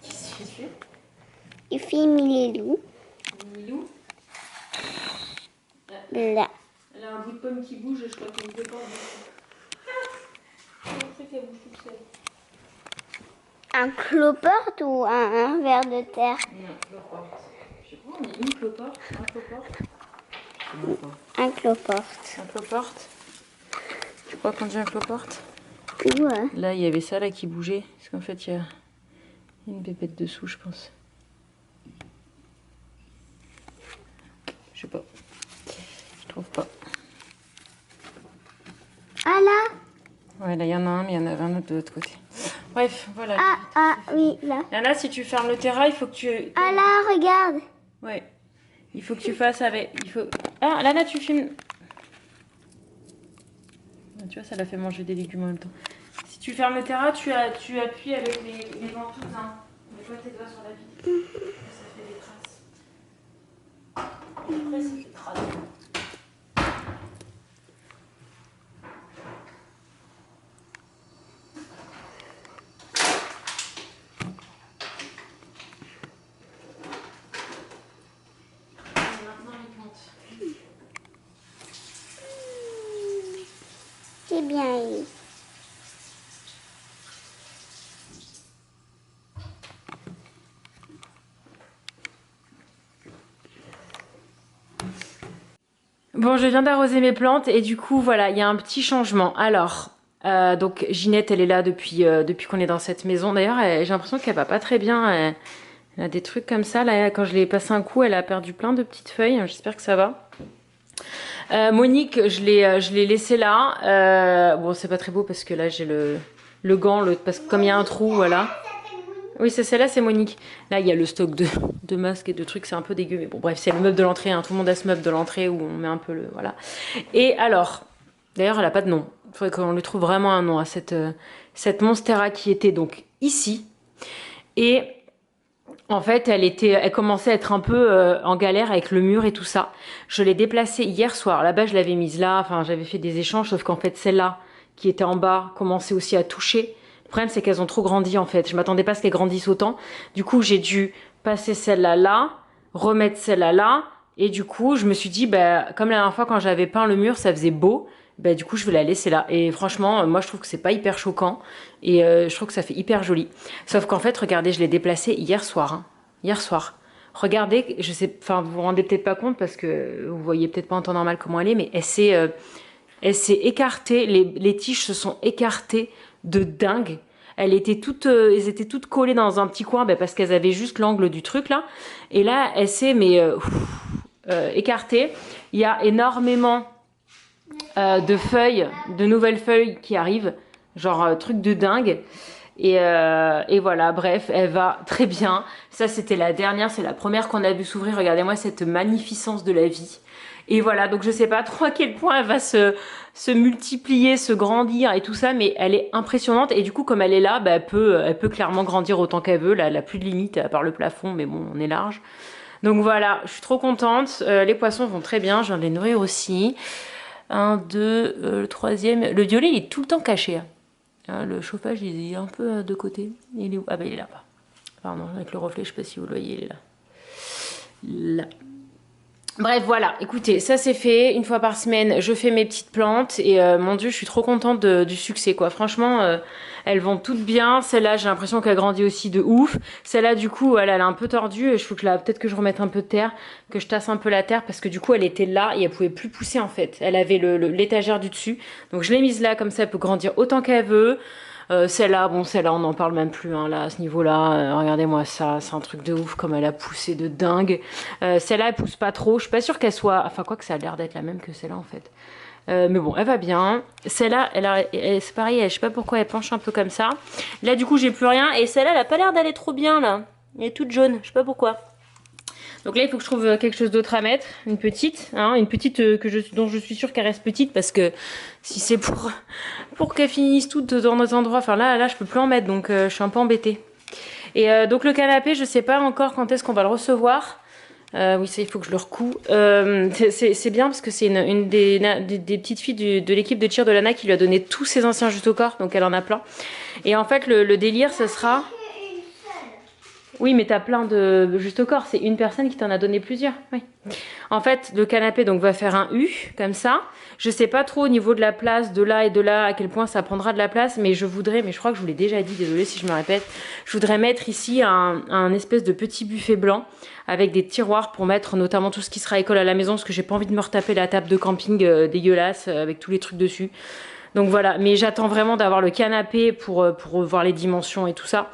Qu'est-ce que tu fais? Il fait Milou. Milou. Là. Elle a un bout de pomme qui bouge, je crois qu'elle ne peut pas en bouger. Qu'elle bouge toute seule. Un cloporte ou un verre de terre? Non, cloporte. Je sais pas, on dit une cloporte, un cloporte. Un cloporte. Un cloporte. Tu crois qu'on dit un cloporte? Ouais. Là, il y avait ça là qui bougeait. Parce qu'en fait, il y a une pépette dessous, je pense. Je sais pas. Je trouve pas. Ah là? Ouais, là, il y en a un, mais il y en avait un autre de l'autre côté. Bref, voilà. Oui, là. Là, si tu fermes le terrain, il faut que tu... Ah là, regarde. Ouais. Il faut que tu fasses avec... Ah, Lana, tu filmes... Tu vois, ça l'a fait manger des légumes en même temps. Si tu fermes le terrain, tu appuies avec les ventouses. Hein. Mets pas tes doigts sur la vitre. Ça fait des traces. Après, ça fait traces. C'est bien. Bon, je viens d'arroser mes plantes et du coup, voilà, il y a un petit changement. Alors, donc Ginette, elle est là depuis qu'on est dans cette maison. D'ailleurs, j'ai l'impression qu'elle va pas très bien. Elle a des trucs comme ça. Là, quand je l'ai passé un coup, elle a perdu plein de petites feuilles. J'espère que ça va. Monique, je l'ai laissée là. Bon, c'est pas très beau parce que là, j'ai le gant, parce que comme il y a un trou, voilà. Oui, c'est celle-là, c'est Monique. Là, il y a le stock de masques et de trucs, c'est un peu dégueu. Mais bon, bref, c'est le meuble de l'entrée. Hein. Tout le monde a ce meuble de l'entrée où on met un peu le... Voilà. Et alors, d'ailleurs, elle n'a pas de nom. Il faudrait qu'on lui trouve vraiment un nom à cette Monstera qui était donc ici. Et en fait, elle commençait à être un peu en galère avec le mur et tout ça. Je l'ai déplacée hier soir. Là-bas, je l'avais mise là. Enfin, j'avais fait des échanges, sauf qu'en fait, celle-là, qui était en bas, commençait aussi à toucher. Le problème, c'est qu'elles ont trop grandi en fait. Je m'attendais pas à ce qu'elles grandissent autant. Du coup, j'ai dû passer celle-là là, remettre celle-là là. Et du coup, je me suis dit, bah, comme la dernière fois quand j'avais peint le mur, ça faisait beau. Bah, du coup, je vais la laisser là. Et franchement, moi, je trouve que c'est pas hyper choquant. Et je trouve que ça fait hyper joli. Sauf qu'en fait, regardez, je l'ai déplacée hier soir. Hein. Hier soir. Regardez, je sais, enfin, vous vous rendez peut-être pas compte parce que vous voyez peut-être pas en temps normal comment elle est, mais elle s'est écartée. Les tiges se sont écartées de dingue. Elles étaient toutes collées dans un petit coin parce qu'elles avaient juste l'angle du truc là. Et là, elle s'est écartée. Il y a énormément de feuilles, de nouvelles feuilles qui arrivent. Genre truc de dingue. Et voilà, bref, elle va très bien. Ça, c'était la dernière, c'est la première qu'on a vu s'ouvrir. Regardez-moi cette magnificence de la vie. Et voilà, donc je sais pas trop à quel point elle va se multiplier, se grandir et tout ça, mais elle est impressionnante. Et du coup, comme elle est là, bah, elle peut clairement grandir autant qu'elle veut. Là, elle n'a plus de limite à part le plafond, mais bon, on est large. Donc voilà, je suis trop contente. Les poissons vont très bien, je viens de les nourrir aussi. Un, deux, le troisième. Le violet, il est tout le temps caché. Hein. Le chauffage, il est un peu de côté. Il est où? Ah bah il est là-bas. Pardon, avec le reflet, je sais pas si vous le voyez, il est là. Là. Bref, voilà, écoutez, ça c'est fait. Une fois par semaine, je fais mes petites plantes. Et mon Dieu, je suis trop contente du succès, quoi. Franchement, elles vont toutes bien. Celle-là, j'ai l'impression qu'elle grandit aussi de ouf. Celle-là, du coup, elle est un peu tordue. Il faut que peut-être que je remette un peu de terre, que je tasse un peu la terre, parce que du coup, elle était là et elle pouvait plus pousser, en fait. Elle avait l'étagère du dessus. Donc, je l'ai mise là, comme ça, elle peut grandir autant qu'elle veut. Celle-là, on n'en parle même plus, hein, là, à ce niveau-là. Regardez-moi ça, c'est un truc de ouf, comme elle a poussé de dingue. Celle-là, elle pousse pas trop. Je suis pas sûre qu'elle soit... Enfin, quoi que ça a l'air d'être la même que celle-là, en fait. Mais bon, elle va bien. Celle-là, c'est pareil, je sais pas pourquoi elle penche un peu comme ça. Là, du coup, j'ai plus rien. Et celle-là, elle a pas l'air d'aller trop bien, là. Elle est toute jaune, je sais pas pourquoi. Donc là, il faut que je trouve quelque chose d'autre à mettre. Une petite dont je suis sûre qu'elle reste petite, parce que si c'est pour qu'elle finisse toutes dans nos endroits, enfin là, je peux plus en mettre, donc je suis un peu embêtée. Et donc le canapé, je sais pas encore quand est-ce qu'on va le recevoir. Oui, ça, il faut que je le recoue. C'est bien parce que c'est une des petites filles de l'équipe de tir de Lana qui lui a donné tous ses anciens justes au corps, donc elle en a plein. Et en fait, le délire, ce sera... Oui, mais t'as plein de juste au corps. C'est une personne qui t'en a donné plusieurs. Oui. En fait, le canapé donc va faire un U comme ça. Je sais pas trop au niveau de la place de là et de là à quel point ça prendra de la place, mais je crois que je vous l'ai déjà dit. Désolée si je me répète. Je voudrais mettre ici un espèce de petit buffet blanc avec des tiroirs pour mettre notamment tout ce qui sera école à la maison, parce que j'ai pas envie de me retaper la table de camping dégueulasse avec tous les trucs dessus. Donc voilà. Mais j'attends vraiment d'avoir le canapé pour voir les dimensions et tout ça.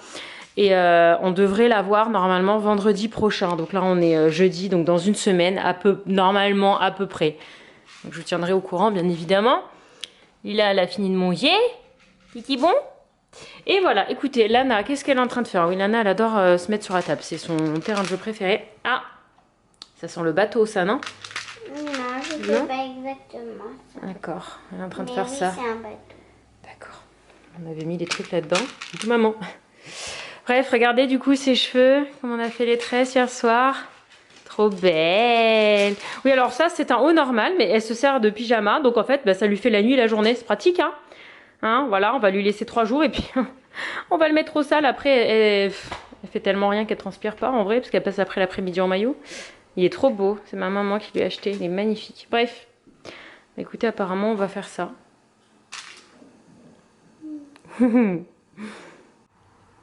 Et on devrait l'avoir normalement vendredi prochain. Donc là, on est jeudi, donc dans une semaine, normalement à peu près. Donc je vous tiendrai au courant, bien évidemment. Lila, elle a fini de manger. Kiki bon. Et voilà, écoutez, Lana, qu'est-ce qu'elle est en train de faire? Oui, Lana, elle adore se mettre sur la table. C'est son terrain de jeu préféré. Ah, ça sent le bateau, ça, non? Non, je ne sais pas exactement ça. D'accord, elle est en train de faire ça. C'est un bateau. D'accord. On avait mis des trucs là-dedans. Du maman. Bref, regardez du coup ses cheveux, comme on a fait les tresses hier soir. Trop belle. Oui, alors ça, c'est un haut normal, mais elle se sert de pyjama. Donc en fait, bah, ça lui fait la nuit et la journée. C'est pratique, hein, voilà, on va lui laisser 3 jours et puis on va le mettre au sale. Après, elle fait tellement rien qu'elle transpire pas en vrai, parce qu'elle passe après l'après-midi en maillot. Il est trop beau. C'est ma maman qui lui a acheté. Il est magnifique. Bref. Écoutez, apparemment, on va faire ça.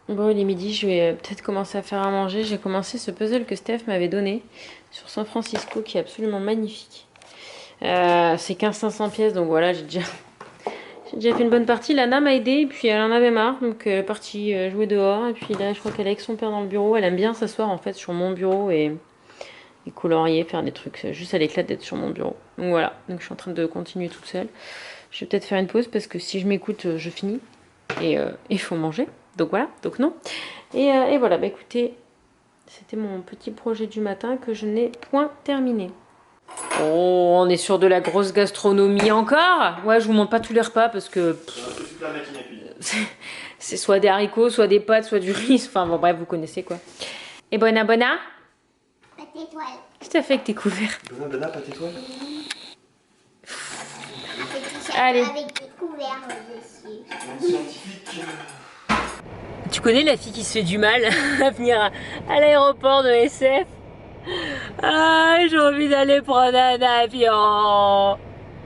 Bon, il est midi, je vais peut-être commencer à faire à manger. J'ai commencé ce puzzle que Steph m'avait donné sur San Francisco qui est absolument magnifique. C'est 1500 pièces, donc voilà, j'ai déjà fait une bonne partie. Lana m'a aidé, et puis elle en avait marre, donc elle est partie jouer dehors. Et puis là, je crois qu'elle est avec son père dans le bureau. Elle aime bien s'asseoir en fait sur mon bureau et colorier, faire des trucs. Juste à l'éclate d'être sur mon bureau. Donc voilà, donc je suis en train de continuer toute seule. Je vais peut-être faire une pause parce que si je m'écoute, je finis. Et il faut manger. Donc voilà, donc non. Et voilà, bah écoutez, c'était mon petit projet du matin que je n'ai point terminé. Oh, on est sur de la grosse gastronomie encore. Ouais, je vous montre pas tous les repas parce que c'est soit des haricots, soit des pâtes, soit du riz. Enfin bon, bref, vous connaissez quoi. Et bona bona. Pâte étoile. Qu'est-ce que t'as fait avec tes couverts? Bona, pâte étoile. Allez. Avec des couverts dessus. Une scientifique. Tu connais la fille qui se fait du mal à venir à l'aéroport de SF? Ah, j'ai envie d'aller prendre un avion.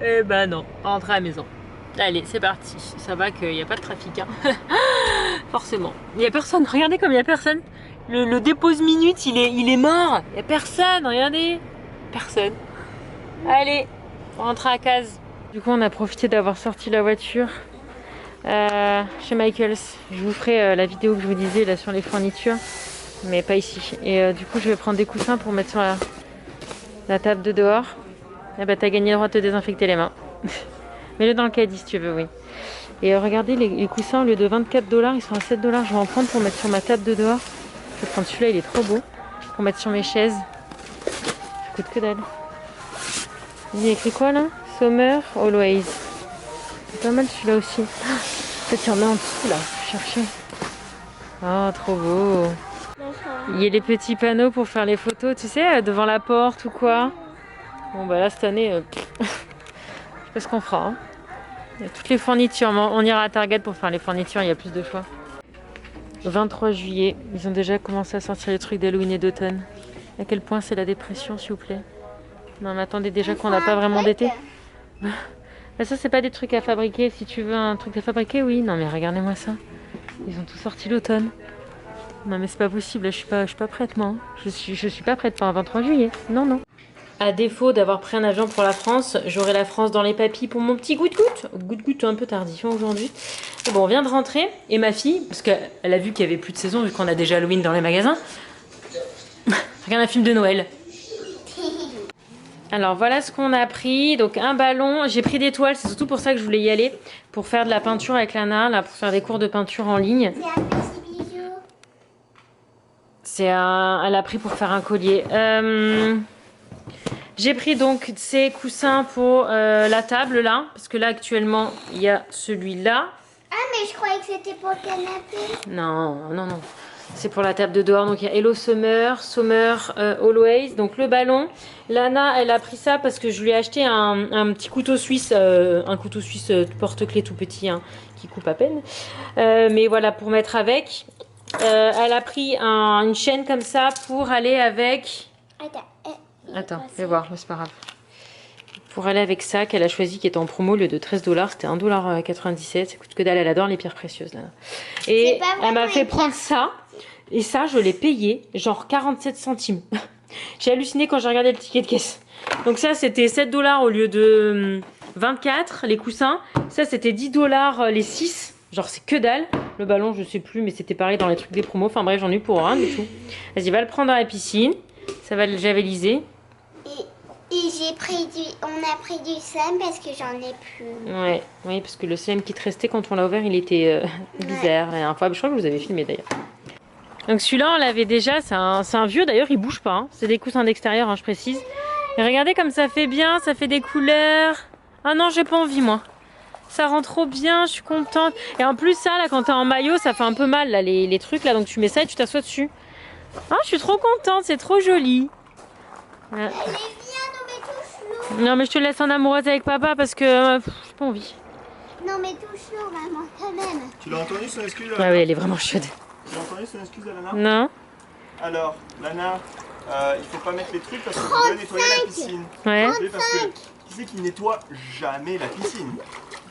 Eh ben non, rentrer à la maison. Allez, c'est parti. Ça va qu'il n'y a pas de trafic, hein. Forcément. Il n'y a personne. Regardez comme il n'y a personne. Le dépose minute, il est mort. Il n'y a personne, regardez. Personne. Allez, on rentre à la case. Du coup, on a profité d'avoir sorti la voiture chez Michaels. Je vous ferai la vidéo que je vous disais là sur les fournitures. Mais pas ici. Et du coup, je vais prendre des coussins pour mettre sur la table de dehors. Et bah, t'as gagné le droit de te désinfecter les mains. Mets-le dans le caddie si tu veux, oui. Et regardez, les coussins, au lieu de 24$, ils sont à 7$. Je vais en prendre pour mettre sur ma table de dehors. Je vais prendre celui-là, il est trop beau. Pour mettre sur mes chaises. Ça coûte que dalle. Il y a écrit quoi là? Summer Always. C'est pas mal celui-là aussi. En fait, il y en a en dessous là. Je vais chercher. Oh, trop beau. Il y a les petits panneaux pour faire les photos, tu sais, devant la porte ou quoi. Bon bah là cette année, je sais pas ce qu'on fera. Hein. Il y a toutes les fournitures, on ira à Target pour faire les fournitures, il y a plus de choix. 23 juillet, ils ont déjà commencé à sortir les trucs d'Halloween et d'automne. À quel point c'est la dépression s'il vous plaît? Non mais attendez déjà qu'on n'a pas vraiment d'été. Bah ça c'est pas des trucs à fabriquer, si tu veux un truc à fabriquer oui. Non mais regardez-moi ça, ils ont tout sorti l'automne. Non mais c'est pas possible, là, je suis pas prête moi. Je suis pas prête pour un 23 juillet. Non, non. À défaut d'avoir pris un avion pour la France, j'aurai la France dans les papilles pour mon petit goût-goût. Goût-goût un peu tardif aujourd'hui. Bon, on vient de rentrer et ma fille, parce qu'elle a vu qu'il y avait plus de saison vu qu'on a déjà Halloween dans les magasins, regarde un film de Noël. Alors voilà ce qu'on a pris. Donc un ballon, j'ai pris des toiles, c'est surtout pour ça que je voulais y aller. Pour faire de la peinture avec Lana, là, pour faire des cours de peinture en ligne. C'est un petit bijou. Elle a pris pour faire un collier. J'ai pris donc ces coussins pour la table là, parce que là actuellement il y a celui-là. Ah mais je croyais que c'était pour le canapé. Non, non, non. C'est pour la table de dehors. Donc il y a Hello Summer, Summer Always. Donc le ballon. Lana, elle a pris ça parce que je lui ai acheté un petit couteau suisse, un couteau suisse porte-clés tout petit, hein, qui coupe à peine. Mais voilà, pour mettre avec. Elle a pris une chaîne comme ça pour aller avec... Attends, je vais voir, c'est pas grave. Pour aller avec ça, qu'elle a choisi, qui était en promo, au lieu de 13$, c'était 1,97$. Ça coûte que dalle, elle adore les pierres précieuses. Là. Et elle m'a fait prendre ça. Et ça, je l'ai payé, genre 47 centimes. J'ai halluciné quand j'ai regardé le ticket de caisse. Donc ça, c'était 7$ au lieu de 24, les coussins. Ça, c'était 10$ les 6. Genre, c'est que dalle. Le ballon, je sais plus, mais c'était pareil dans les trucs des promos. Enfin bref, j'en ai eu pour rien du tout. Vas-y, va le prendre dans la piscine. Ça va le javeliser. Et on a pris du slime parce que j'en ai plus. Ouais, oui, parce que le slime qui te restait quand on l'a ouvert, il était bizarre. La dernière fois, je crois que je vous avais filmé d'ailleurs. Donc celui-là, on l'avait déjà. C'est un vieux d'ailleurs, il bouge pas. Hein. C'est des coussins d'extérieur, hein, je précise. Et regardez comme ça fait bien, ça fait des couleurs. Ah non, j'ai pas envie moi. Ça rend trop bien, je suis contente. Et en plus ça, là, quand t'es en maillot, ça fait un peu mal, là, les trucs, là. Donc tu mets ça et tu t'assois dessus. Ah, je suis trop contente, c'est trop joli. Allez, viens, non mais touche-l'eau. Non, mais je te laisse en amoureuse avec papa parce que j'ai pas envie. Non mais touche-l'eau, maman, quand même. Tu l'as entendu son excuse Ah oui, elle est vraiment chaude. Tu l'as entendu son excuse Lana? Non. Alors, Lana, il faut pas mettre les trucs parce que tu dois nettoyer la piscine. Ouais. Oui, parce que qui c'est qui nettoie jamais la piscine?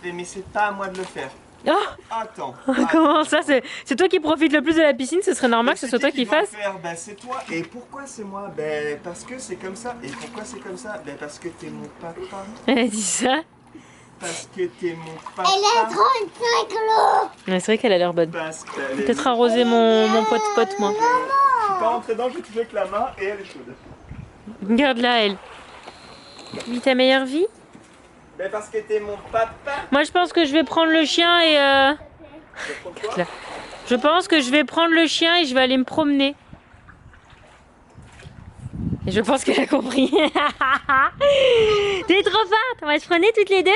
Mais c'est pas à moi de le faire. Oh, Attends. comment ça, c'est toi qui profites le plus de la piscine, ce serait normal que ce soit toi qui fasse. Ben, c'est toi. Et pourquoi c'est moi? Ben, parce que c'est comme ça. Et pourquoi c'est comme ça? Ben, parce que t'es mon papa. Elle a dit ça. Parce que t'es mon papa. Elle a 35 kilos. Ouais, c'est vrai qu'elle a l'air bonne. Parce qu'elle est... Peut-être arroser mon pote moi. Je suis pas rentré dedans, j'ai touché avec la main et elle est chaude. Regarde-la, elle. Vis ta meilleure vie. Ben, parce que t'es mon papa. Moi, je pense que je vais prendre le chien et... Pourquoi? Je pense que je vais prendre le chien et je vais aller me promener. Et je pense qu'elle a compris. T'es trop forte. On va se promener toutes les deux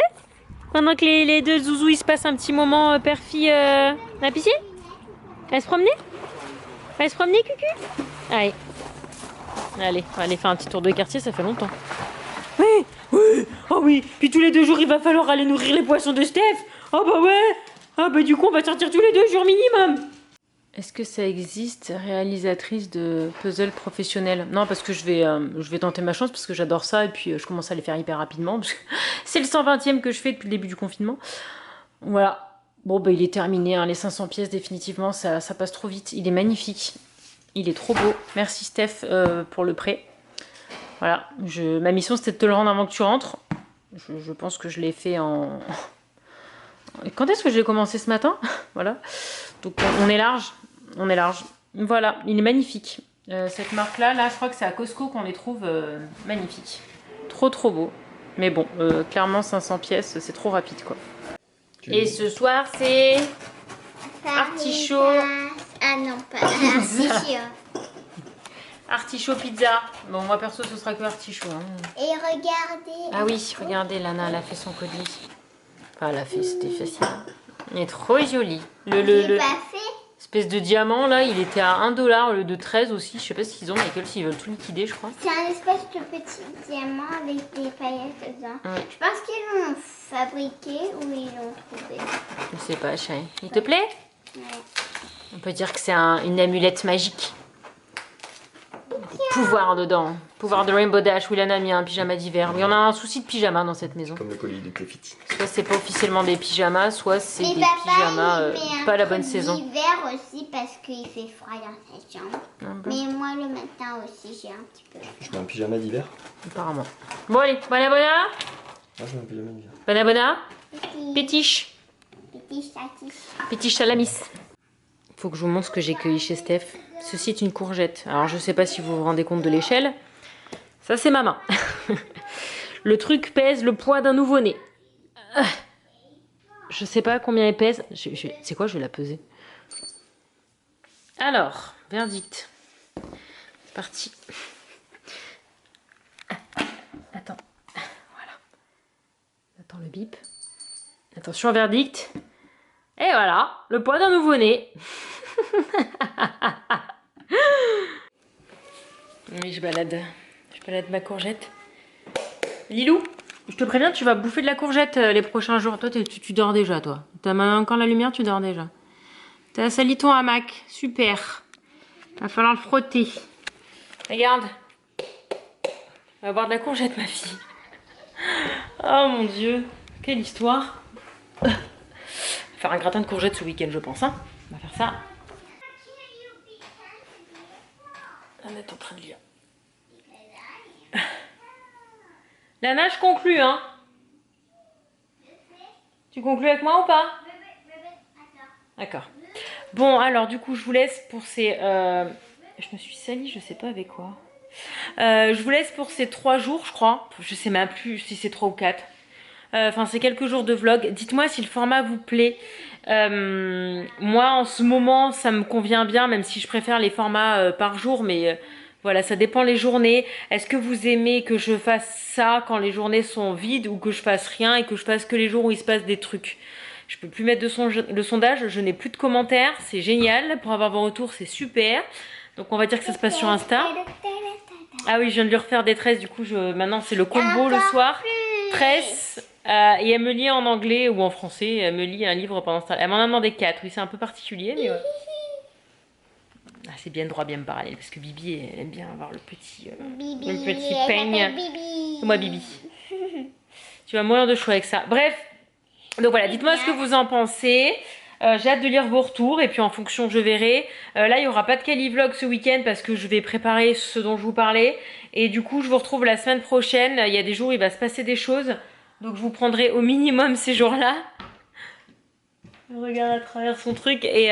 pendant que les deux zouzous ils se passent un petit moment père-fille à la piscine. Elle se promener? Elle se promener, Cucu? Allez. Allez, on va aller faire un petit tour de quartier, ça fait longtemps. Oui, oui, oh oui. Puis tous les 2 jours, il va falloir aller nourrir les poissons de Steph. Oh bah ouais. Ah bah du coup, on va sortir tous les 2 jours minimum. Est-ce que ça existe, réalisatrice de puzzle professionnelle? Non, parce que je vais tenter ma chance parce que j'adore ça et puis je commence à les faire hyper rapidement. Parce que c'est le 120e que je fais depuis le début du confinement. Voilà. Bon, bah il est terminé, hein. Les 500 pièces, définitivement, ça passe trop vite. Il est magnifique. Il est trop beau. Merci Steph pour le prêt. Voilà. Ma mission, c'était de te le rendre avant que tu rentres. Je pense que je l'ai fait en... Quand est-ce que j'ai commencé ce matin? Voilà. Donc on est large. On est large. Voilà, il est magnifique. Cette marque-là, je crois que c'est à Costco qu'on les trouve magnifiques. Trop trop beau. Mais bon, clairement 500 pièces, c'est trop rapide quoi. Et ce soir, c'est... Artichaut. Ah non, pas artichaut. Artichaut pizza. Bon, moi perso, ce sera que artichaut. Hein. Et regardez. Ah oui, regardez, Lana, elle a fait son colis. Enfin, elle a fait, c'était facile. Il est trop joli. J'ai pas fait. Espèce de diamant, là, il était à 1 $, au lieu de 13 aussi. Je sais pas ce qu'ils ont, mais ils veulent tout liquider, je crois. C'est un espèce de petit diamant avec des paillettes dedans. Ouais. Je pense qu'ils l'ont fabriqué ou ils l'ont trouvé. Je sais pas, chérie. Il te plaît? Ouais. On peut dire que c'est une amulette magique. Pouvoir dedans. Pouvoir de Rainbow Dash. Oui, Lana a mis un pyjama d'hiver. Oui, on a un souci de pyjama dans cette maison. Comme le colis de Cléfiti. Soit c'est pas officiellement des pyjamas, soit c'est Mais des papa, pyjamas il met pas un la bonne truc saison. d'hiver aussi parce qu'il fait froid dans sa chambre. Ah bon. Mais moi le matin aussi j'ai un petit peu. Je mets un pyjama d'hiver. Apparemment. Bon allez, bona bona. Moi je mets un pyjama d'hiver. Bona bona. Petit, Pétiche. petit statis. Pétiche salamis. Faut que je vous montre ce que j'ai cueilli chez Steph. Ceci est une courgette. Alors je sais pas si vous vous rendez compte de l'échelle. Ça c'est ma main. Le truc pèse le poids d'un nouveau-né. Je sais pas combien elle pèse. C'est quoi, je vais la peser. Alors, verdict. C'est parti. Attends. Voilà. Attends le bip. Attention, verdict. Et voilà, le poids d'un nouveau-né. Oui, je balade ma courgette. Lilou, je te préviens, tu vas bouffer de la courgette les prochains jours. Toi, tu dors déjà, toi. T'as encore la lumière, tu dors déjà. T'as sali ton hamac. Super. Va falloir le frotter. Regarde. On va boire de la courgette, ma fille. Oh mon Dieu. Quelle histoire. On va faire un gratin de courgettes ce week-end, je pense. Hein. On va faire ça. On est en train de lire. Lana, je conclue, hein. Tu conclus avec moi ou pas? D'accord. Bon, alors du coup, je vous laisse pour ces... Je me suis salie, je sais pas avec quoi. Je vous laisse pour ces 3 jours, je crois. Je sais même plus si c'est 3 ou 4. Enfin, c'est quelques jours de vlog. Dites-moi si le format vous plaît. Moi, en ce moment, ça me convient bien, même si je préfère les formats par jour, mais... Voilà, ça dépend les journées. Est-ce que vous aimez que je fasse ça quand les journées sont vides ou que je fasse rien et que je fasse que les jours où il se passe des trucs? Je peux plus mettre le sondage, je n'ai plus de commentaires, c'est génial. Pour avoir vos retours, c'est super. Donc on va dire que ça se passe sur Insta. Ah oui, je viens de lui refaire des tresses, du coup maintenant c'est le combo le soir. Tresses et elle me lit en anglais ou en français, elle me lit un livre pendant ce temps. Elle m'en a demandé 4, oui c'est un peu particulier mais... Ah, c'est bien droit, bien parallèle, parce que Bibi, elle aime bien avoir le petit peigne. Bibi. Moi, Bibi. Tu vas mourir de chaud avec ça. Bref, Donc voilà, dites-moi ce que vous en pensez. J'ai hâte de lire vos retours et puis en fonction je verrai. Là il n'y aura pas de Cali Vlog ce week-end parce que je vais préparer ce dont je vous parlais. Et du coup je vous retrouve la semaine prochaine. Il y a des jours où il va se passer des choses. Donc je vous prendrai au minimum ces jours-là. Je regarde à travers son truc et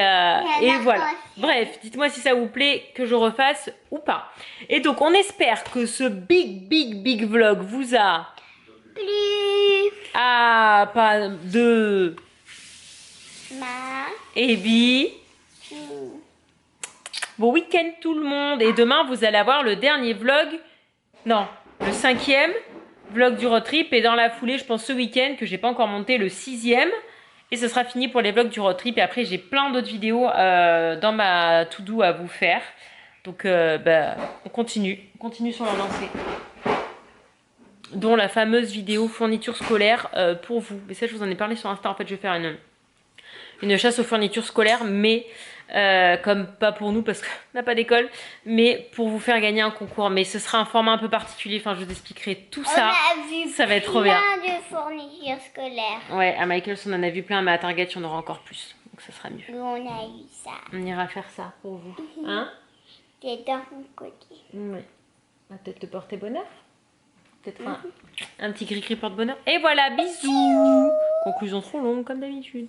voilà. Bref, dites-moi si ça vous plaît que je refasse ou pas. Et donc on espère que ce big vlog vous a... Plus. Ah, pas de... Ma. Et bi. Bon week-end tout le monde. Et demain vous allez avoir le dernier vlog. Non, le 5e vlog du road trip. Et dans la foulée, je pense ce week-end que j'ai pas encore monté le 6e. Et ce sera fini pour les vlogs du road trip. Et après j'ai plein d'autres vidéos dans ma to-do à vous faire. Donc on continue. On continue sur la lancée. Dont la fameuse vidéo fourniture scolaire pour vous. Mais ça je vous en ai parlé sur Insta. En fait je vais faire une chasse aux fournitures scolaires, mais comme pas pour nous parce qu'on n'a pas d'école, mais pour vous faire gagner un concours. Mais ce sera un format un peu particulier, enfin je vous expliquerai tout ça. On a vu Ça va être trop bien. plein de fournitures scolaires. Ouais, à Michael's on en a vu plein, mais à Target il y en aura encore plus. Donc ça sera mieux. Nous, on a eu ça. On ira faire ça pour vous. Hein? C'est dans mon côté. Ouais. Va peut-être te porter bonheur. Peut-être un petit cri-cri porte-bonheur. Et voilà, bisous. Conclusion trop longue comme d'habitude.